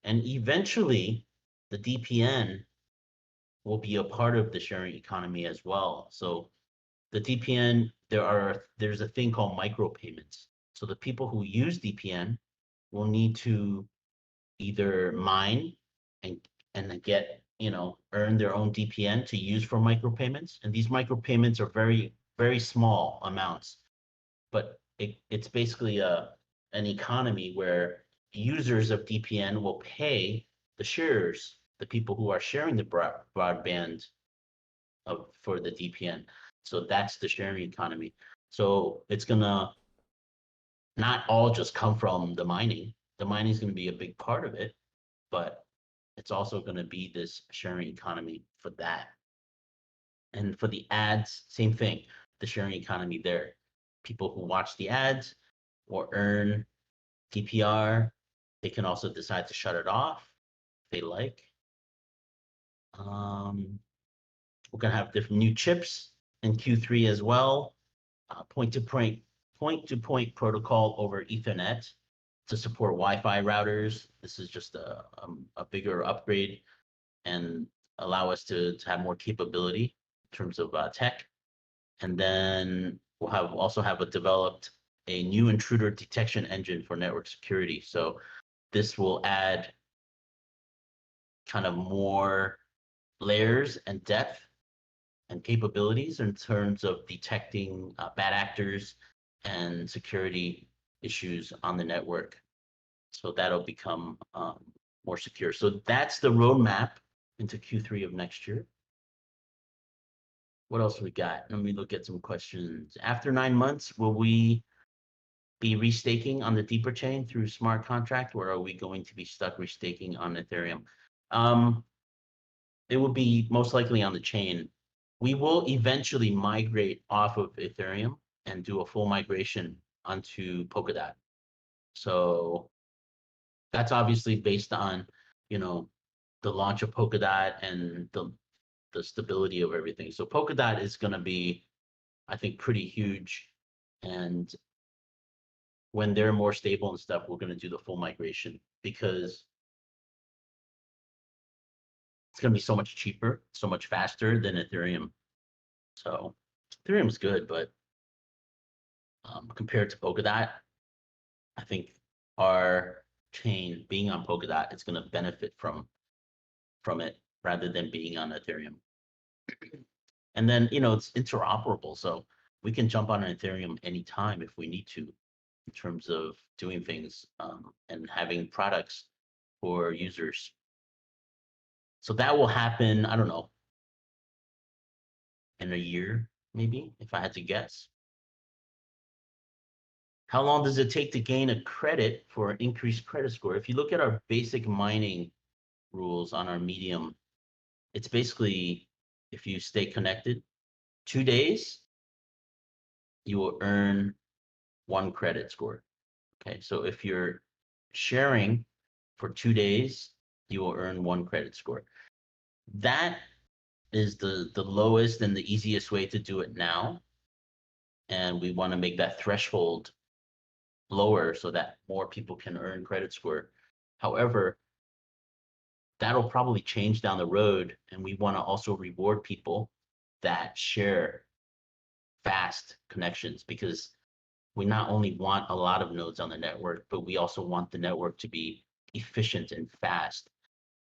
And eventually the DPN will be a part of the sharing economy as well. So the DPN, there's a thing called micropayments. So the people who use DPN will need to either mine and then get, earn their own DPN to use for micropayments. And these micropayments are very, very small amounts, but it's basically an economy where users of DPN will pay the sharers, the people who are sharing the broadband for the DPN. So that's the sharing economy. So it's gonna not all just come from the mining. The mining is gonna be a big part of it, but it's also gonna be this sharing economy for that. And for the ads, same thing, the sharing economy there. People who watch the ads or earn DPR, they can also decide to shut it off if they like. We're gonna have different new chips in Q3 as well. Point-to-point protocol over Ethernet to support Wi-Fi routers. This is just a bigger upgrade and allow us to have more capability in terms of tech. And then we'll also have developed a new intruder detection engine for network security. So this will add kind of more layers and depth and capabilities in terms of detecting bad actors and security issues on the network. So that'll become more secure. So that's the roadmap into Q3 of next year. What else we got? Let me look at some questions. After 9 months, will we be restaking on the deeper chain through smart contract, or are we going to be stuck restaking on Ethereum? It will be most likely on the chain. We will eventually migrate off of Ethereum and do a full migration onto Polkadot. So that's obviously based on, the launch of Polkadot and the stability of everything. So Polkadot is going to be, I think, pretty huge. And when they're more stable and stuff, we're going to do the full migration because it's going to be so much cheaper, so much faster than Ethereum. So Ethereum's good, but compared to Polkadot, I think our chain being on Polkadot is going to benefit from it rather than being on Ethereum. And then, it's interoperable, so we can jump on an Ethereum anytime if we need to, in terms of doing things and having products for users. So that will happen, I don't know, in a year, maybe, if I had to guess. How long does it take to gain a credit for an increased credit score? If you look at our basic mining rules on our Medium, it's basically, if you stay connected 2 days, you will earn 1 credit score. Okay, so if you're sharing for 2 days, you will earn 1 credit score. That is the lowest and the easiest way to do it now. And we want to make that threshold lower so that more people can earn credit score. However, that'll probably change down the road, and we want to also reward people that share fast connections, because we not only want a lot of nodes on the network, but we also want the network to be efficient and fast.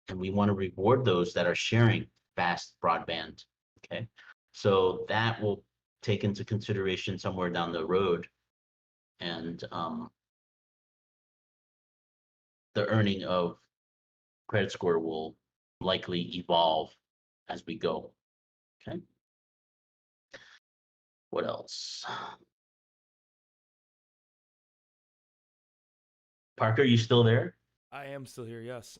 And we want to reward those that are sharing fast broadband. Okay, so that will take into consideration somewhere down the road. And the earning of credit score will likely evolve as we go. Okay. What else? Parker, you still there? I am still here. Yes.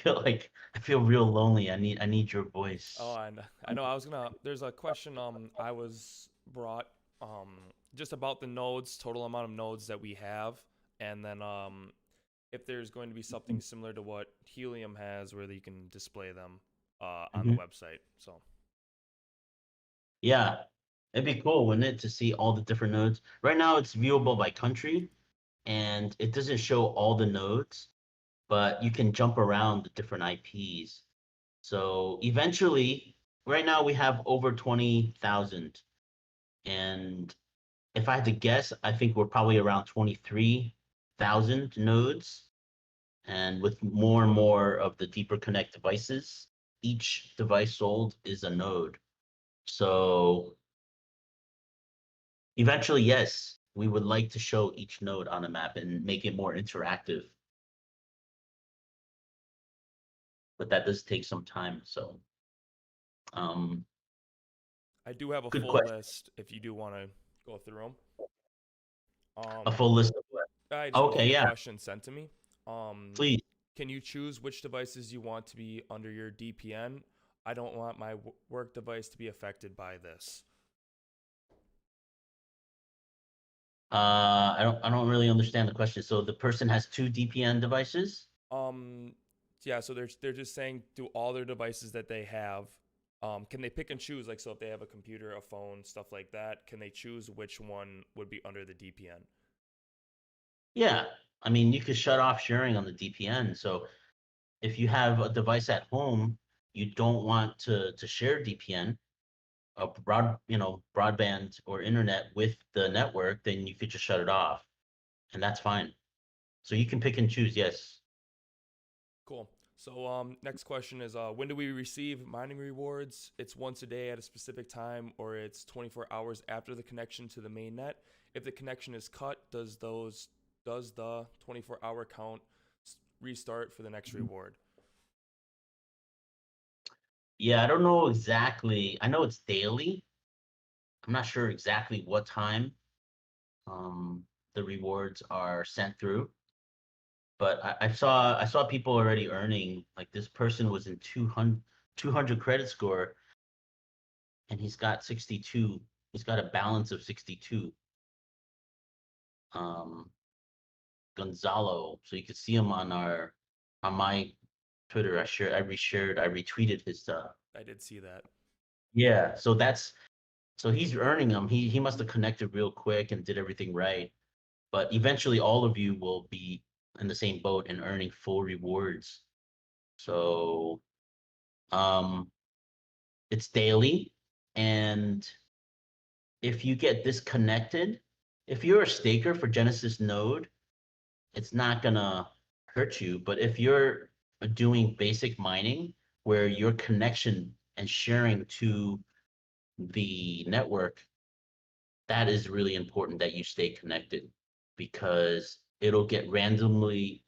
I feel real lonely. I need your voice. Oh, I know. I was gonna. There's a question. I was brought. Just about the nodes, total amount of nodes that we have, and then if there's going to be something similar to what Helium has, where you can display them on the website. So. Yeah, it'd be cool, wouldn't it, to see all the different nodes? Right now, it's viewable by country, and it doesn't show all the nodes. but you can jump around the different IPs. So eventually, right now we have over 20,000. And if I had to guess, I think we're probably around 23,000 nodes. And with more and more of the deeper connect devices, each device sold is a node. So eventually, yes, we would like to show each node on a map and make it more interactive. But that does take some time. So um, I do have a good full question. list if you do want to go through them. A full list of what? I just have a Okay, few yeah, questions sent to me. please. Can you choose which devices you want to be under your DPN? I don't want my work device to be affected by this. I don't really understand the question. So the person has two DPN devices? Um, yeah, so they're just saying do all their devices that they have. Can they pick and choose? Like, so if they have a computer, a phone, stuff like that, can they choose which one would be under the DPN? Yeah. I mean, you could shut off sharing on the DPN. So if you have a device at home, you don't want to share DPN, broadband or internet with the network, then you could just shut it off, and that's fine. So you can pick and choose. Yes. Cool. So next question is when do we receive mining rewards? It's once a day at a specific time, or it's 24 hours after the connection to the main net. If the connection is cut, does the 24-hour count restart for the next reward? Yeah, I don't know exactly. I know it's daily. I'm not sure exactly what time um, the rewards are sent through, but I saw people already earning, like this person was in 200 credit score, and he's got 62. He's got a balance of 62. Um, Gonzalo. So you can see him on my Twitter. I reshared, I retweeted his stuff. I did see that. Yeah, so he's earning them. He must have connected real quick and did everything right. But eventually all of you will be in the same boat and earning full rewards. So um it's daily, and if you get disconnected, if you're a staker for Genesis Node, it's not gonna hurt you. But if you're doing basic mining where your connection and sharing to the network, that is really important that you stay connected, because it'll get randomly,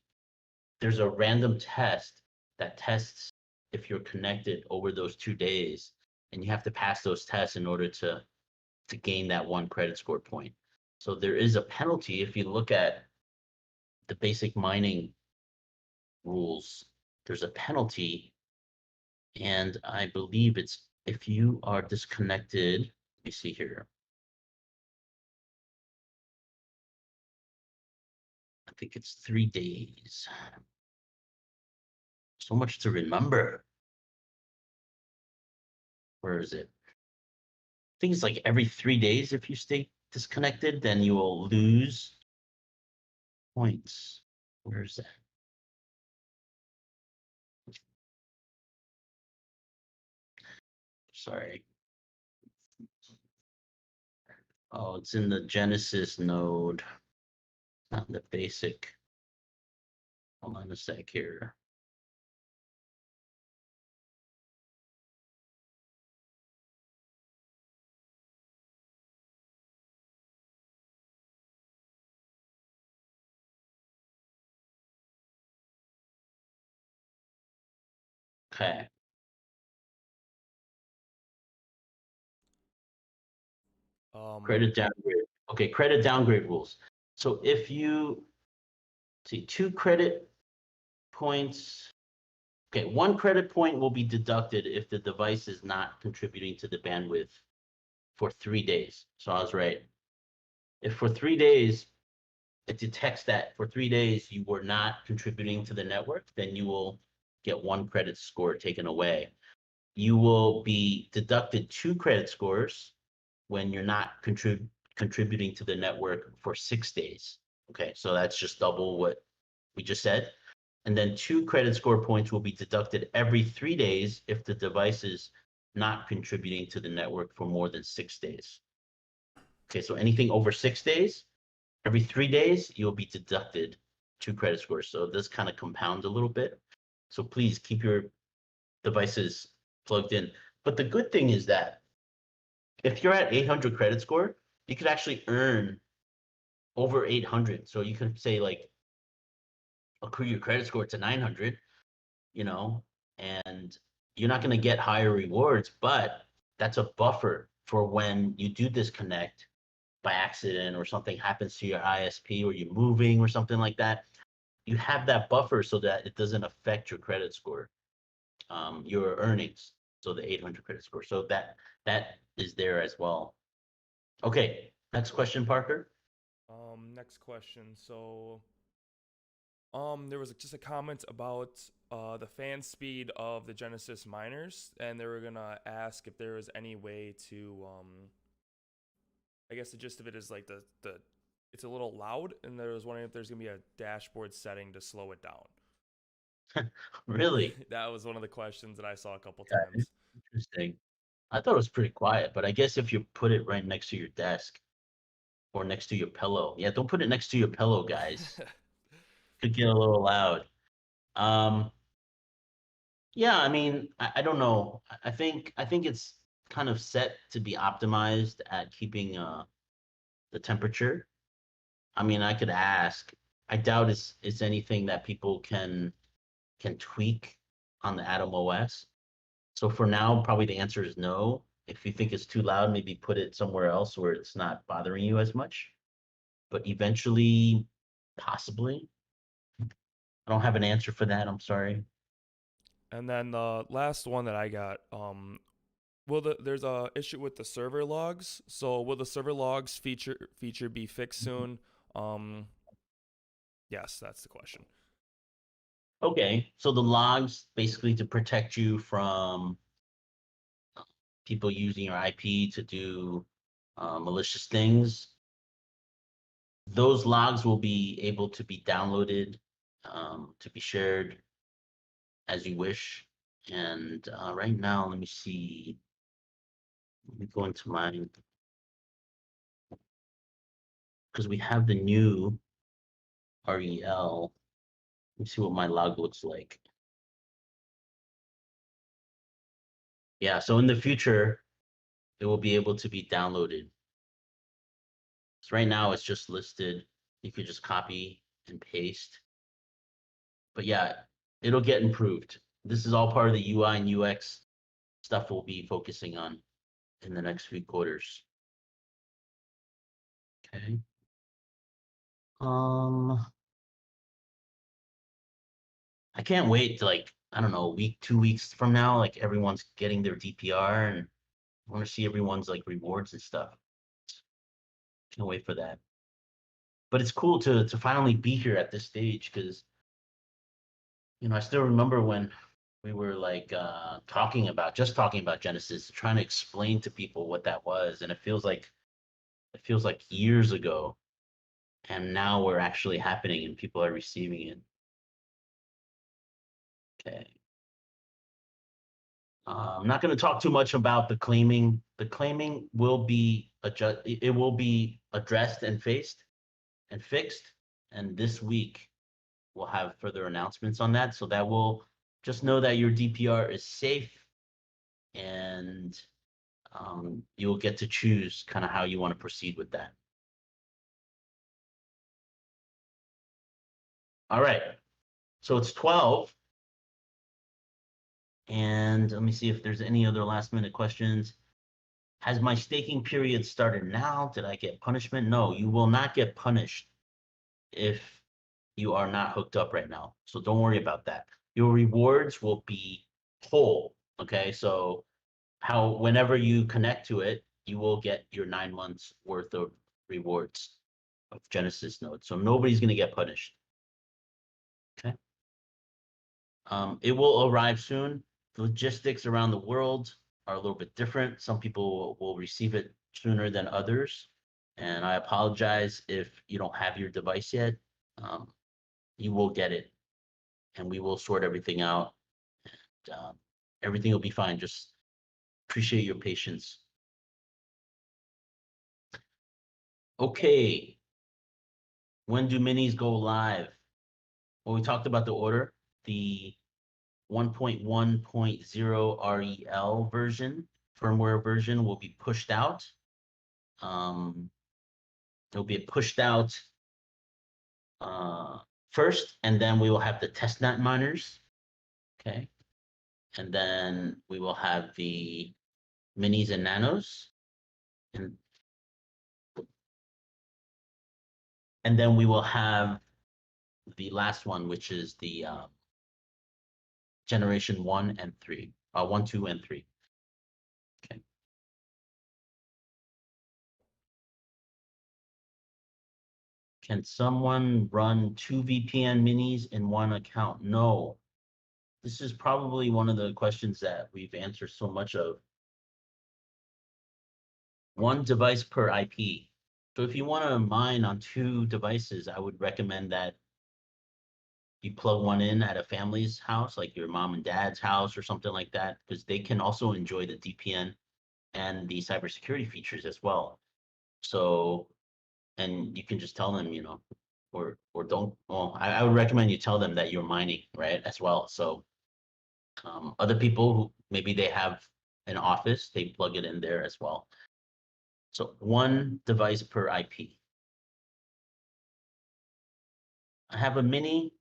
there's a random test that tests if you're connected over those 2 days, and you have to pass those tests in order to gain that one credit score point. So there is a penalty if you look at the basic mining rules. There's a penalty, and I believe it's if you are disconnected. Let me see here. I think it's 3 days. So much to remember. Where is it? I think it's like every 3 days. If you stay disconnected, then you will lose points. Where is that? Sorry. Oh, it's in the Genesis node, not the basic. Hold on a sec here. Okay. Um, Credit downgrade. Okay, credit downgrade rules. So if you see 2 credit points, okay, 1 credit point will be deducted if the device is not contributing to the bandwidth for 3 days. So I was right. If for 3 days it detects that for 3 days you were not contributing to the network, then you will get 1 credit score taken away. You will be deducted 2 credit scores when you're not contributing to the network for 6 days. Okay, so that's just double what we just said. And then 2 credit score points will be deducted every 3 days if the device is not contributing to the network for more than 6 days. Okay, so anything over 6 days, every 3 days, you'll be deducted 2 credit scores. So this kind of compounds a little bit. So please keep your devices plugged in. But the good thing is that if you're at 800 credit score, you could actually earn over 800. So you could say like accrue your credit score to 900, you know, and you're not going to get higher rewards, but that's a buffer for when you do disconnect by accident or something happens to your ISP or you're moving or something like that. You have that buffer so that it doesn't affect your credit score, your earnings. So the 800 credit score. So that is there as well. Okay, next question, Parker. Next question. So, there was just a comment about the fan speed of the Genesis miners, and they were gonna ask if there was any way to I guess the gist of it is like the it's a little loud, and there was wondering if there's gonna be a dashboard setting to slow it down. Really? That was one of the questions that I saw a couple Yeah, times. interesting. I thought it was pretty quiet, but I guess if you put it right next to your desk or next to your pillow, yeah, don't put it next to your pillow, guys. Could get a little loud. Um, yeah, I mean, I don't know. I think it's kind of set to be optimized at keeping the temperature. I mean, I could ask. I doubt it's anything that people can tweak on the Atom OS. So for now, probably the answer is no. If you think it's too loud, maybe put it somewhere else where it's not bothering you as much. But eventually, possibly. I don't have an answer for that. I'm sorry. And then the last one that I got, there's a issue with the server logs. So will the server logs feature be fixed soon? Um, yes, that's the question. Okay, so the logs basically to protect you from people using your IP to do malicious things. Those logs will be able to be downloaded, to be shared as you wish. And right now, let me see. Let me go into my, because we have the new REL. Let me see what my log looks like. Yeah, so in the future, it will be able to be downloaded. So right now, it's just listed. You could just copy and paste. But yeah, it'll get improved. This is all part of the UI and UX stuff we'll be focusing on in the next few quarters. Okay. Um, I can't wait to like, I don't know, a week, 2 weeks from now, like everyone's getting their DPR and I want to see everyone's like rewards and stuff. Can't wait for that. But it's cool to finally be here at this stage because I still remember when we were like talking about Genesis, trying to explain to people what that was, and it feels like years ago, and now we're actually happening and people are receiving it. Okay. I'm not going to talk too much about the claiming. The claiming will be it will be addressed and faced and fixed. And this week we'll have further announcements on that. So that will just know that your DPR is safe and you'll get to choose kind of how you want to proceed with that. All right. So it's 12. And let me see if there's any other last minute questions. Has my staking period started now? Did I get punishment? No, you will not get punished if you are not hooked up right now. So don't worry about that. Your rewards will be whole. Okay. So whenever you connect to it, you will get your 9 months worth of rewards of Genesis nodes. So nobody's going to get punished. Okay. It will arrive soon. The logistics around the world are a little bit different. Some people will receive it sooner than others. And I apologize if you don't have your device yet. You will get it and we will sort everything out. Everything will be fine. Just appreciate your patience. Okay. When do minis go live? Well, we talked about the order. The 1.1.0 REL version, firmware version, will be pushed out. It'll be pushed out first, and then we will have the testnet miners. Okay. And then we will have the minis and nanos. And then we will have the last one, which is the generation 1 and 3, 1, 2, and 3. Okay. Can someone run 2 VPN minis in one account? No. This is probably one of the questions that we've answered so much of. One device per IP. So if you want to mine on 2 devices, I would recommend that you plug one in at a family's house, like your mom and dad's house or something like that, because they can also enjoy the DPN and the cybersecurity features as well. So, and you can just tell them, you know, or don't. Well, I would recommend you tell them that you're mining, right, as well. So, other people who maybe they have an office, they plug it in there as well. So 1 device per IP. I have a mini,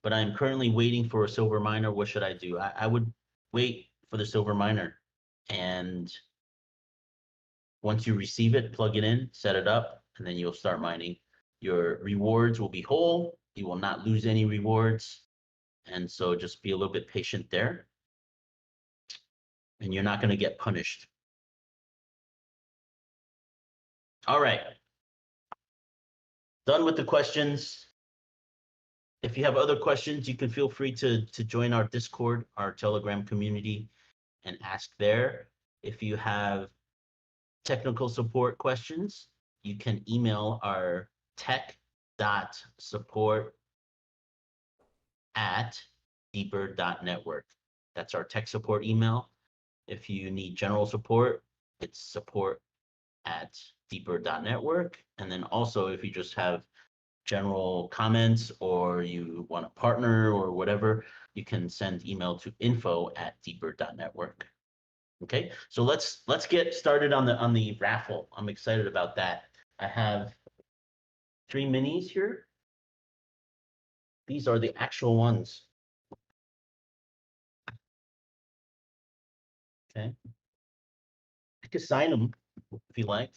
but I'm currently waiting for a silver miner. What should I do? I would wait for the silver miner, and once you receive it, plug it in, set it up, and then you'll start mining. Your rewards will be whole. You will not lose any rewards. And so just be a little bit patient there. And you're not going to get punished. All right. Done with the questions. If you have other questions, you can feel free to join our Discord, our Telegram community, and ask there. If you have technical support questions, you can email our tech.support@deeper.network. That's our tech support email. If you need general support, it's support@deeper.network. And then also, if you just have general comments or you want to partner or whatever, you can send email to info@deeper.network. Okay, so let's get started on the raffle. I'm excited about that. I have 3 minis here. These are the actual ones. Okay, I could sign them if you like,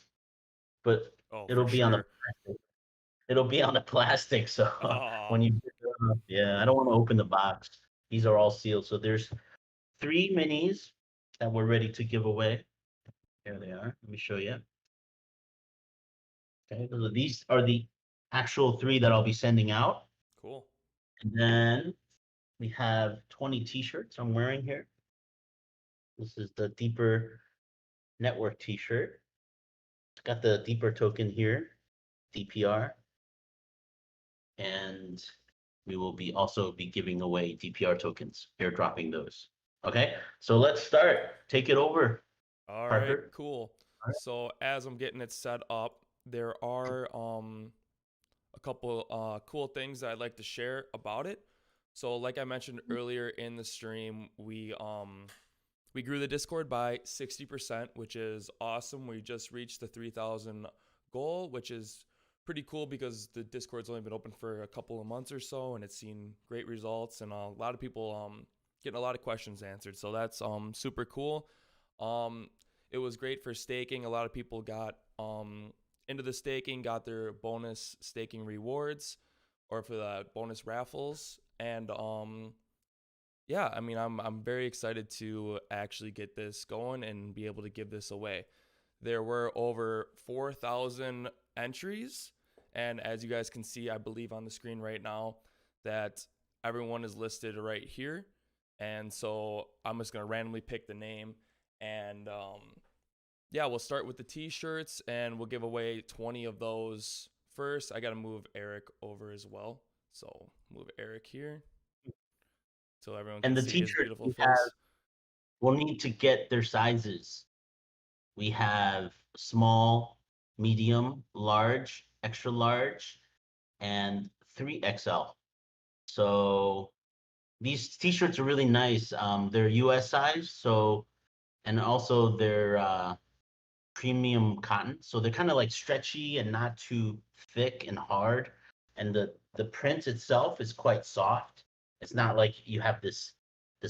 but Oh, it'll for be on the sure. plastic. It'll be on the plastic. So Aw. when you pick it up, yeah, I don't want to open the box. These are all sealed. So there's 3 minis that we're ready to give away. Here they are. Let me show you. Okay, so these are the actual 3 that I'll be sending out. Cool. And then we have 20 t-shirts I'm wearing here. This is the Deeper Network t-shirt. It's got the Deeper token here, DPR. And we will be also be giving away DPR tokens, airdropping those. Okay, so let's start. Take it over, All right, Parker. cool. So as I'm getting it set up, there are a couple cool things that I'd like to share about it. So like I mentioned earlier in the stream, we grew the Discord by 60%, which is awesome. We just reached the 3,000 goal, which is pretty cool because the Discord's only been open for a couple of months or so, and it's seen great results, and a lot of people getting a lot of questions answered. So that's super cool. It was great for staking. A lot of people got into the staking, got their bonus staking rewards, or for the bonus raffles, and yeah, I mean, I'm very excited to actually get this going and be able to give this away. There were over 4,000 entries, and as you guys can see, I believe on the screen right now that everyone is listed right here. And so I'm just gonna randomly pick the name, and yeah, we'll start with the t-shirts, and we'll give away 20 of those first. I gotta move Eric over as well, so move Eric here. so everyone can And the see his t-shirt beautiful we have, face. we'll need to get their sizes. We have small, medium, large, extra large, and 3XL. So these t-shirts are really nice. They're US size, so and also they're premium cotton, so they're kind of like stretchy and not too thick and hard. And the print itself is quite soft. It's not like you have this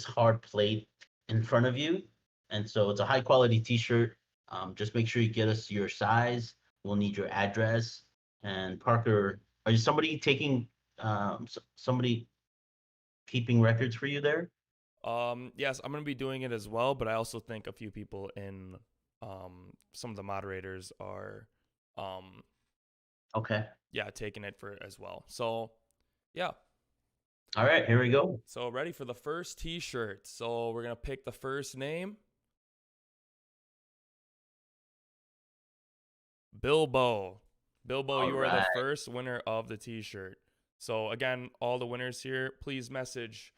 hard plate in front of you. And so it's a high quality t-shirt. Just make sure you get us your size. We'll need your address. And Parker, are you somebody taking somebody keeping records for you there? Yes, I'm gonna be doing it as well, but I also think a few people in some of the moderators are um Okay. yeah, taking it for it as well. So yeah. All right, here we go. So ready for the first t-shirt. So we're gonna pick the first name. Bilbo. Bilbo, All you are the right. first winner of the t-shirt. So again, all the winners here, please message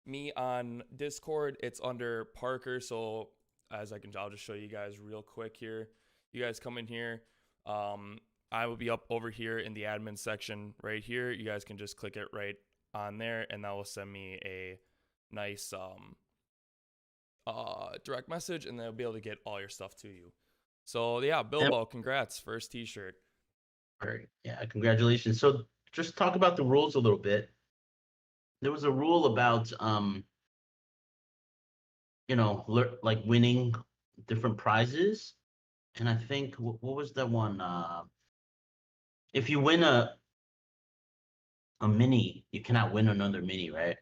me on Discord. It's under Parker. So I'll just show you guys real quick here. You guys come in here. I will be up over here in the admin section right here. You guys can just click it right on there, and that will send me a nice direct message, and they'll be able to get all your stuff to you. So yeah, Bilbo, congrats, first t-shirt. Great. Yeah, congratulations. So just talk about the rules a little bit. There was a rule about like winning different prizes. And I think what was that one? If you win a mini, you cannot win another mini, right?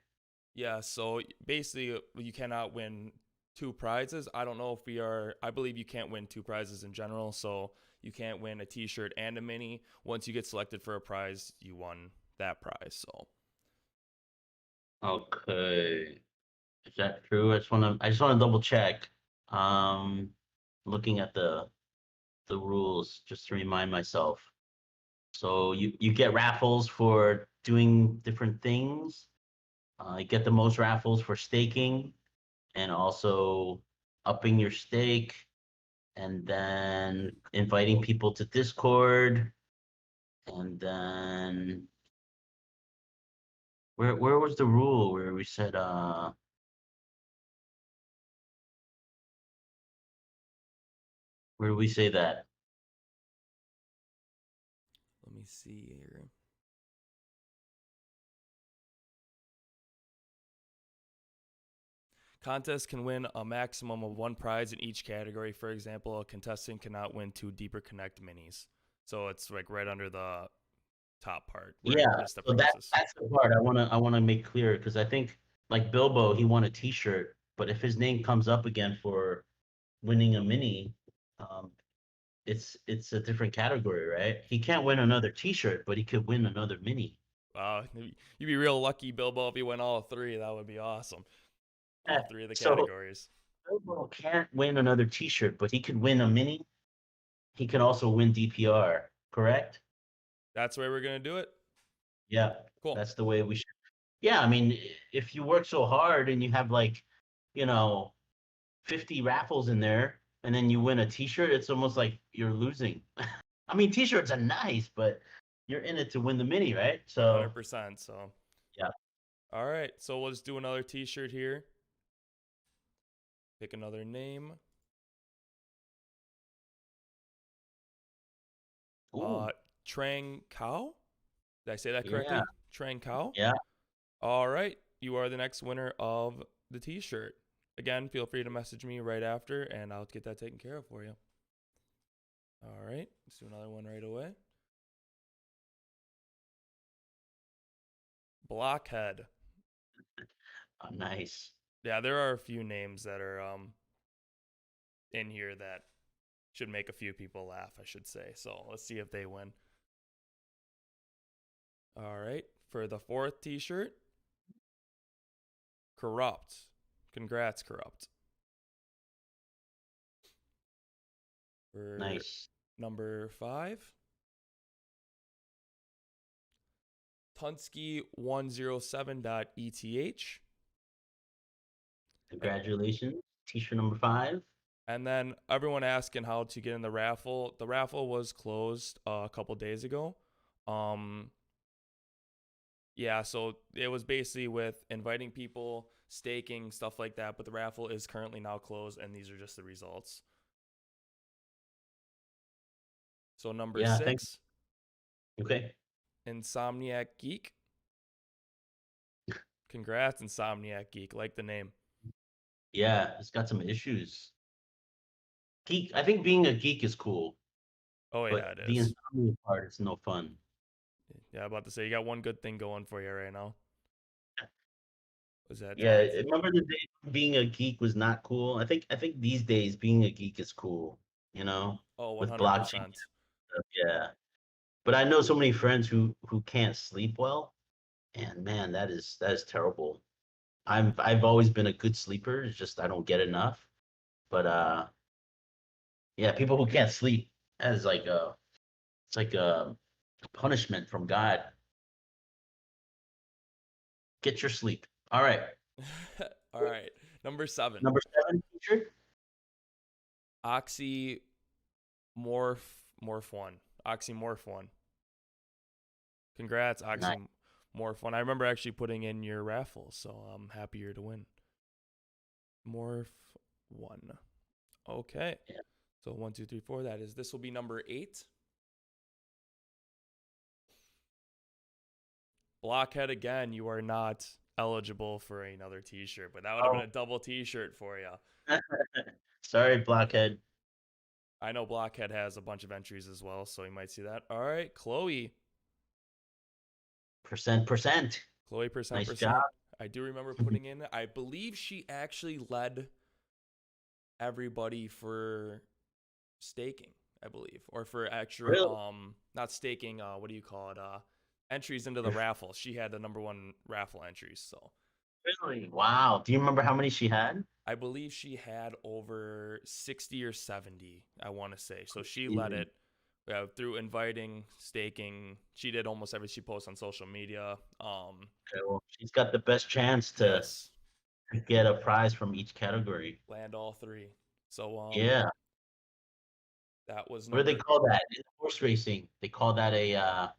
Yeah, so basically you cannot win two prizes. I don't know if I believe you can't win two prizes in general, so you can't win a t-shirt and a mini. Once you get selected for a prize, you won that prize. So, Okay. Is that true? I just want to double check. Um, looking at the rules just to remind myself. So you get raffles for doing different things. You get the most raffles for staking and also upping your stake and then inviting people to Discord. And then where was the rule where we said where do we say that? let me see here. Contests can win a maximum of one prize in each category. For example, a contestant cannot win two Deeper Connect minis. So it's like right under the top part where it Yeah, lists the so that prizes. that's the part I wanna make clear because I think like Bilbo, he won a T-shirt, but if his name comes up again for winning a mini, um, it's a different category, right? He can't win another T-shirt, but he could win another mini. You'd be real lucky, Bilbo, if you win all three. That would be awesome. All three of the So categories. Bilbo can't win another T-shirt, but he could win a mini. He can also win DPR, correct? That's the way we're gonna do it. Yeah, Cool. that's the way we should. Yeah, I mean, if you work so hard and you have like, you know, 50 raffles in there, and then you win a T-shirt, it's almost like you're losing. I mean, T-shirts are nice, but you're in it to win the mini, right? So 100%. So, yeah. all right. So we'll just do another T-shirt here. Pick another name. Ooh, Trang Cow. Did I say that yeah, correctly? Trang Cow. yeah. All right. You are the next winner of the T-shirt. Again, feel free to message me right after, and I'll get that taken care of for you. All right. Let's do another one right away. Blockhead. Oh, nice. Yeah, there are a few names that are in here that should make a few people laugh, I should say. So let's see if they win. All right. For the fourth T-shirt, Corrupt. Congrats, Corrupt. For Nice. number 5, Tunsky107.eth. Congratulations. T-shirt number 5. And then everyone asking how to get in the raffle. The raffle was closed a couple days ago. Yeah, so it was basically with inviting people, staking, stuff like that. But the raffle is currently now closed, and these are just the results. So number Yeah, thank 6, Okay. Insomniac Geek. Congrats, Insomniac Geek. Like the name. Yeah, it's got some issues. Geek, I think being a geek is cool, Oh yeah, but it the is. insomnia part is no fun. Yeah, I'm about to say you got one good thing going for you right now. Was that Yeah, remember the day being a geek was not cool? I think these days being a geek is cool, you know, Oh, with blockchain 100%. stuff. Yeah. But I know so many friends who can't sleep well, and man, that is terrible. I've always been a good sleeper. It's just I don't get enough. But yeah, people who can't sleep as like a it's like a punishment from God. Get your sleep. All right. All right. Number 7, Number 7, teacher. Oxymorph Morph 1. Oxymorph 1. Congrats, Nice. Oxymorph 1. I remember actually putting in your raffle, so I'm happier to win. Morph 1. Okay. Yeah. So 1, 2, 3, 4. This will be number 8. Blockhead again, you are not eligible for another t-shirt, but that would have been a double t-shirt for you. Sorry, Blockhead. I know Blockhead has a bunch of entries as well, so you might see that. All right, Chloe. Percent. Chloe Nice percent. job. I do remember putting in. I believe she actually led everybody for staking. I believe, or for extra. Really? Not staking. What do you call it? Entries into the raffle. She had the number 1 raffle entries. So Really? Wow. Do you remember how many she had? I believe she had over 60 or 70. I want to say. So she led Amazing. it. Through inviting, staking. She did almost everything she posts on social media. Okay, well, she's got the best chance to Yes, get a prize from each category. land all 3. So Yeah. that was What do they number. call that in horse racing? They call that a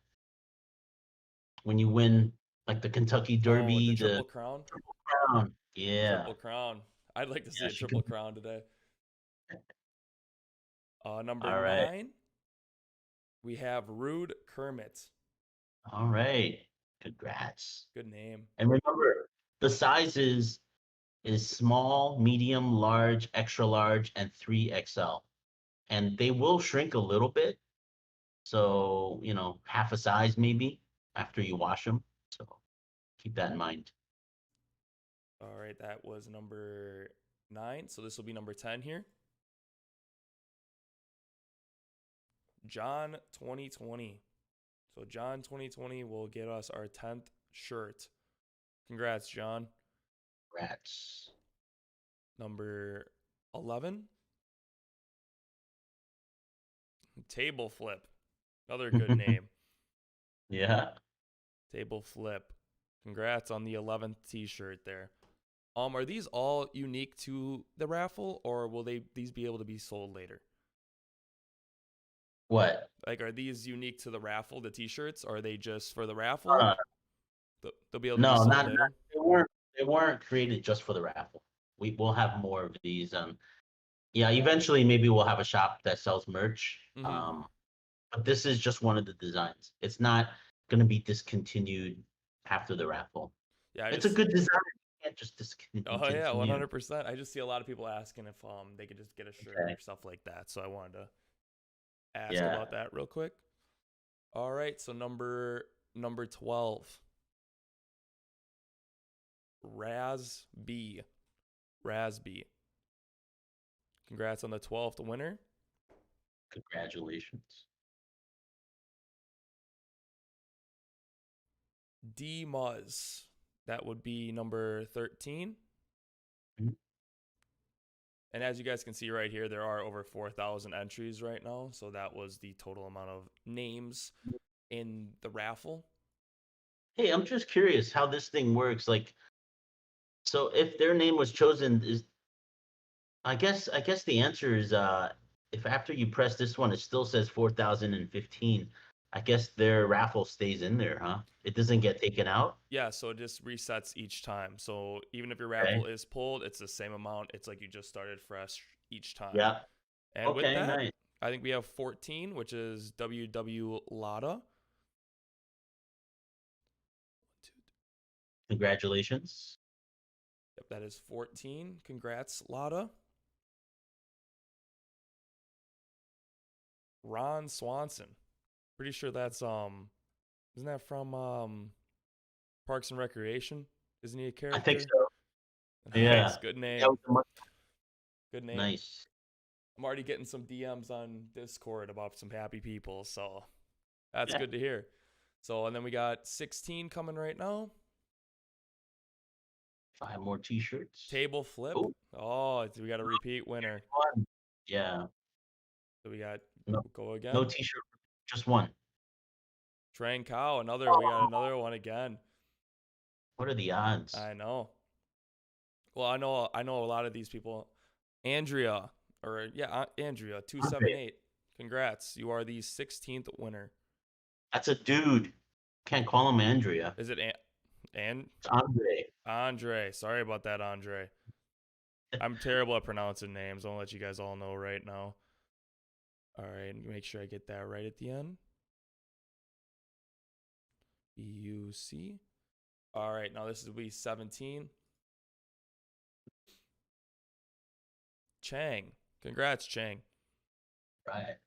when you win like the Kentucky Oh, the Derby, the Triple Crown. Triple Crown. Yeah. Triple Crown. I'd like to see Yeah, a she Triple could. Crown today. Number All right. 9, we have Rude Kermit. All right. Congrats. Good name. And remember, the sizes is small, medium, large, extra large, and 3XL. And they will shrink a little bit. So, half a size maybe after you wash them. So keep that in mind. All right, that was number 9. So this will be number 10 here. John 2020. So John 2020 will get us our 10th shirt. Congrats, John. Congrats. Number 11. Table Flip. Another good name. Yeah. Table Flip. Congrats on the 11th t-shirt there. Are these all unique to the raffle, or will these be able to be sold later? What? Like, are these unique to the raffle, the t-shirts? Or are they just for the raffle? Uh, They'll be able to be no, sold not later? they weren't created just for the raffle. We'll have more of these. Yeah, eventually maybe we'll have a shop that sells merch. Mm-hmm. But this is just one of the designs. It's not going to be discontinued after the raffle. Yeah, It's a good design. You can't just oh yeah, discontinue. 100%. I just see a lot of people asking if they could just get a shirt Okay. or stuff like that. So I wanted to ask Yeah. about that real quick. All right, so number 12. Razb. Congrats on the 12th winner. Congratulations. D-Muzz. That would be number 13. Mhm. And as you guys can see right here, there are over 4,000 entries right now. So that was the total amount of names in the raffle. Hey, I'm just curious how this thing works. Like, So if their name was chosen, I guess the answer is if after you press this one, it still says 4015. I guess their raffle stays in there, huh? It doesn't get taken out. Yeah, so it just resets each time. So even if your Okay. raffle is pulled, it's the same amount. It's like you just started fresh each time. Yeah. And with Okay. that, Nice. I think we have 14, which is WW Lada. Congratulations. Yep, that is 14. Congrats, Lada. Ron Swanson. Pretty sure that's isn't that from Parks and Recreation? Isn't he a I think character? so. Nice, Yeah. good That name. was a much Good name. nice. I'm already getting some DMs on Discord about some happy people, so that's Yeah. good to hear. So, and then we got 16 coming right now. 5 more t-shirts. Table flip. Oh, we got a repeat winner. One. Yeah. So we got No, go again. no t-shirt, just one. Train Cow, another. We got another one again. What are the odds? I know. Well, I know a lot of these people. Andrea, or yeah, Andrea 278. Congrats, you are the 16th winner. That's a dude. Can't call him Andrea. Is it and It's Andre. Andre? Sorry about that, Andre. I'm terrible at pronouncing names. I'll let you guys all know right now. All right, make sure I get that right at the end. BUC. All right, now this is week 17. Chang. Congrats, Chang. Right.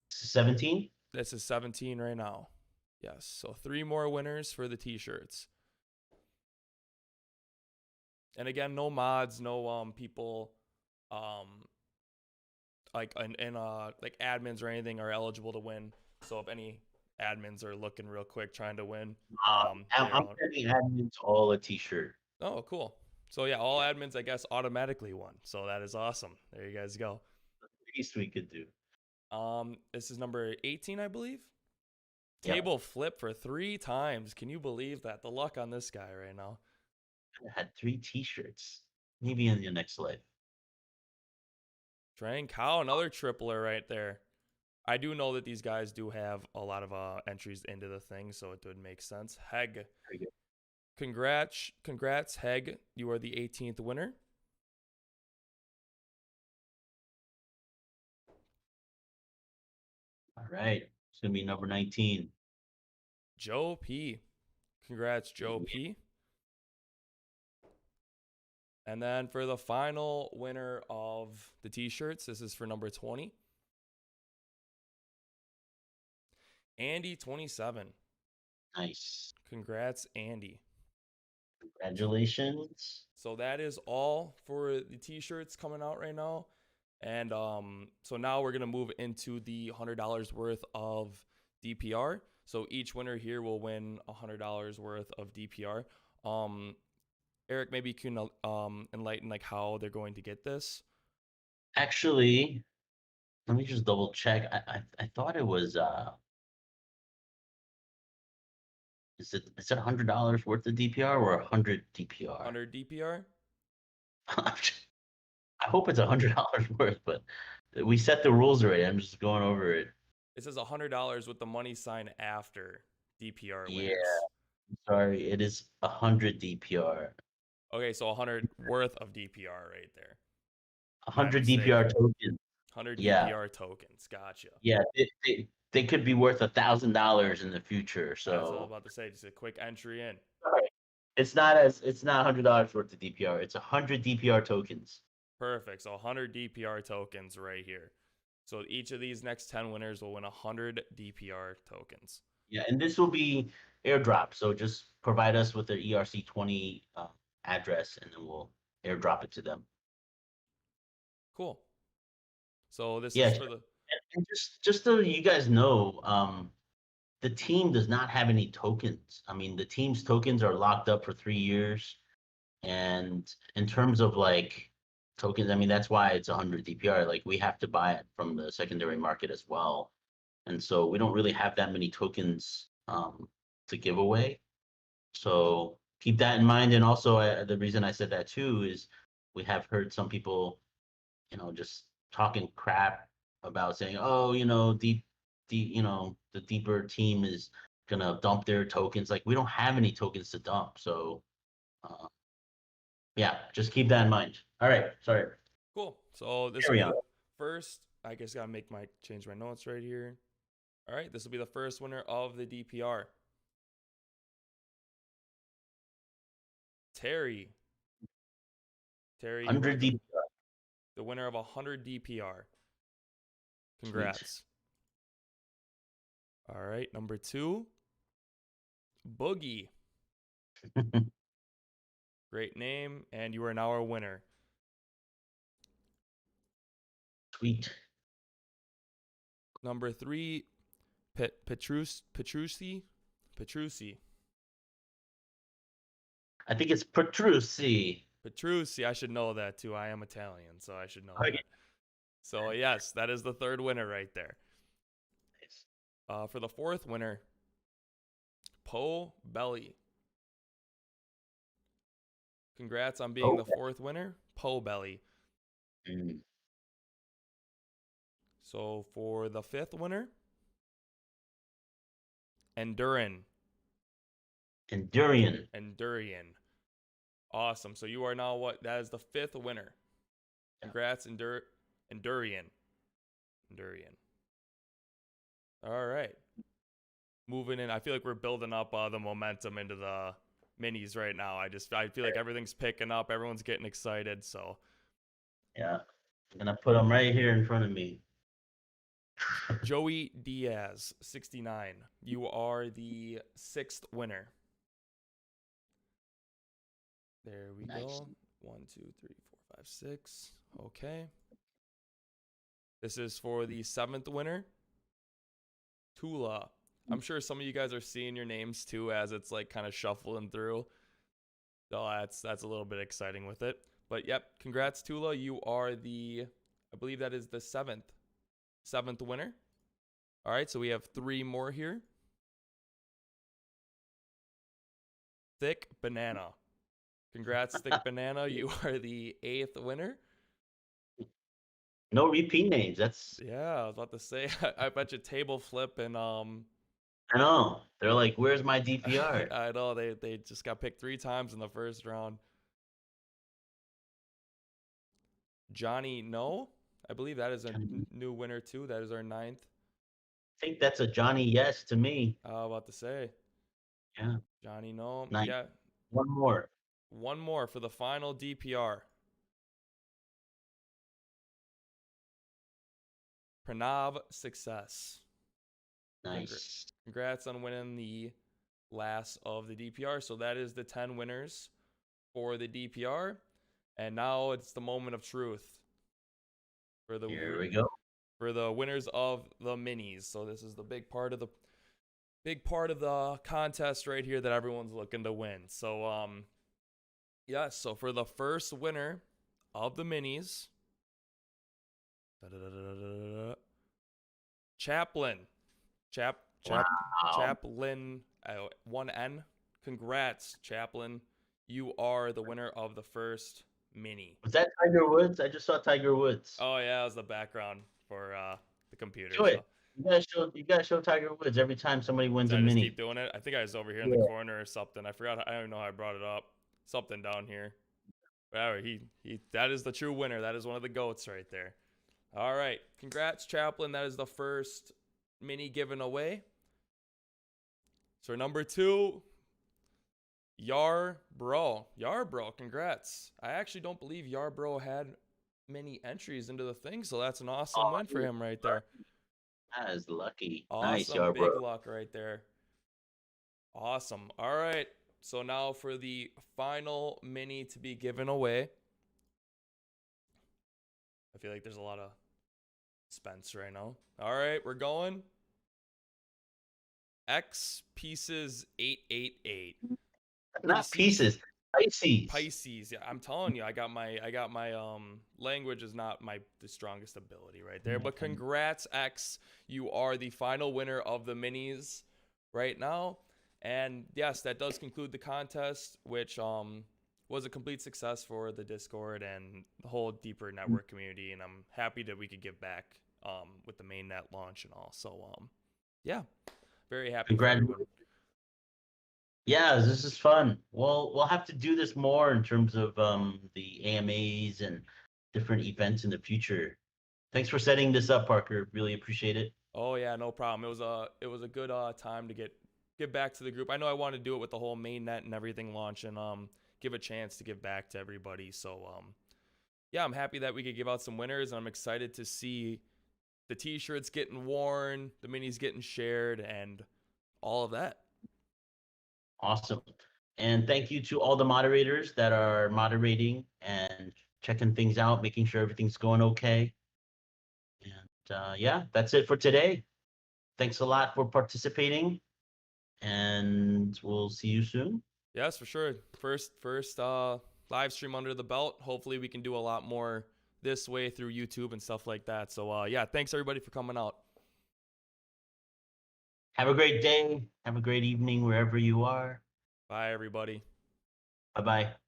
17? This is 17 right now. Yes, so 3 more winners for the t-shirts. And again, no mods, no people like like admins or anything are eligible to win. So if any admins are looking real quick trying to win, I'm sending admins all a t-shirt. Oh, cool. So yeah, all admins I guess automatically won. So that is awesome. There you guys go. The least we could do. This is number 18, I believe. Yep. Table flip for 3 times. Can you believe that? The luck on this guy right now. I had 3 t-shirts. Maybe in your next life. Train Cow, another tripler right there. I do know that these guys do have a lot of entries into the thing, so it would make sense. Heg. Congrats, Heg. You are the 18th winner. All right. It's going to be number 19. Joe P. Congrats, Joe P. And then for the final winner of the t-shirts, this is for number 20. Andy 27. Nice. Congrats, Andy. Congratulations. So that is all for the t-shirts coming out right now. And so now we're going to move into the $100 worth of DPR. So each winner here will win $100 worth of DPR. Eric, maybe you can enlighten like how they're going to get this. Actually, let me just double check. I thought it was is it $100 worth of DPR or 100 DPR? 100 DPR? I hope it's $100 worth, but we set the rules already. I'm just going over it. It says $100 with the money sign after DPR winners. Yeah, sorry, it is 100 DPR. Okay, so 100 worth of DPR right there. 100 DPR tokens. 100 DPR tokens. Gotcha. Yeah, they could be worth $1,000 in the future. So I was about to say, just a quick entry in. Right. It's not $100 worth of DPR. It's 100 DPR tokens. Perfect. So 100 DPR tokens right here. So each of these next 10 winners will win 100 DPR tokens. Yeah, and this will be airdrop. So just provide us with their ERC20 address, and then we'll airdrop it to them. Cool. So this is for the. And just so you guys know, the team does not have any tokens. I mean, the team's tokens are locked up for 3 years, and in terms of like tokens, I mean that's why it's 100 DPR. Like we have to buy it from the secondary market as well, and so we don't really have that many tokens to give away. So keep that in mind. And also, the reason I said that too is we have heard some people, just talking crap about saying, oh, the deeper team is gonna dump their tokens. Like, we don't have any tokens to dump, so yeah, just keep that in mind. All right, sorry. Cool. So this will Carry be on. the first. I guess gotta change my notes right here. All right, this will be the first winner of the DPR. Terry. Terry, you are 100 deep. the winner of 100 DPR. Congrats. All right, number 2, Boogie. Great name, and you are now our winner. Sweet. Number 3, Petrucci. I think it's Petrucci. Petrucci, I should know that too. I am Italian, so I should know Okay. that. So yes, that is the third winner right there. For the fourth winner, Poe Belly. Congrats on being the fourth winner, Poe Belly. Mm. So for the fifth winner, Endurian. Awesome. So you are now what? That is the fifth winner. Congrats, Endurian. All right. Moving in. I feel like we're building up the momentum into the minis right now. I feel like everything's picking up. Everyone's getting excited. So Yeah. I'm gonna put them right here in front of me. Joey Diaz, 69. You are the sixth winner. There we go. 1, 2, 3, 4, 5, 6. Okay. This is for the seventh winner, Tula. I'm sure some of you guys are seeing your names too as it's like kind of shuffling through. So that's a little bit exciting with it. But yep, congrats, Tula. You are I believe that is the seventh winner. All right, so we have 3 more here. Thick Banana. Congrats, Thick Banana. You are the 8th winner. No repeat names. That's Yeah, I was about to say. I bet you Table Flip and I know. They're like, where's my DPR? I know they just got picked 3 times in the first round. Johnny No, I believe that is a new winner too. That is our 9th. I think that's a Johnny Yes to me. I was about to say. Yeah. Johnny No. 9. Yeah. One more. One more for the final DPR. Pranav Success. Nice. Congrats on winning the last of the DPR. So that is the 10 winners for the DPR. And now it's the moment of truth. Here we go. For the winners of the minis. So this is the big part of the contest right here that everyone's looking to win. So so for the first winner of the minis, Chaplin. Chaplin, 1N. Congrats, Chaplin. You are the winner of the first mini. Was that Tiger Woods? I just saw Tiger Woods. Oh yeah, that was the background for the computer. Do it. So. You gotta show Tiger Woods every time somebody wins a mini. Just keep doing it. I think I was over here in the corner or something. I forgot. I don't even know how I brought it up. Something down here. But anyway, that is the true winner. That is one of the GOATs right there. All right. Congrats, Chaplin. That is the first mini given away. So number 2, Yarbro. Congrats. I actually don't believe Yarbro had many entries into the thing, so that's an awesome win for him right there. That is lucky. Awesome. Nice, Yarbro. Big luck right there. Awesome. All right. So now for the final mini to be given away. I feel like there's a lot of suspense right now. All right, we're going. X Pieces 888. Not pieces. Pisces. Yeah, I'm telling you, I got my language is not the strongest ability right there. But congrats, X. You are the final winner of the minis right now. And yes, that does conclude the contest, which was a complete success for the Discord and the whole deeper network community. And I'm happy that we could give back with the Mainnet launch and all. So yeah, very happy for everyone. Congratulations. Yeah, this is fun. We'll have to do this more in terms of the AMAs and different events in the future. Thanks for setting this up, Parker. Really appreciate it. Oh yeah, no problem. It was a good time to get back to the group. I know I wanted to do it with the whole mainnet and everything launch and give a chance to give back to everybody. So yeah, I'm happy that we could give out some winners, and I'm excited to see the t-shirts getting worn, the minis getting shared, and all of that. Awesome. And thank you to all the moderators that are moderating and checking things out, making sure everything's going okay. And yeah, that's it for today. Thanks a lot for participating, and we'll see you soon. Yes, for sure. First live stream under the belt. Hopefully we can do a lot more this way through YouTube and stuff like that. So yeah, thanks everybody for coming out. Have a great day. Have a great evening wherever you are. Bye everybody. Bye-bye.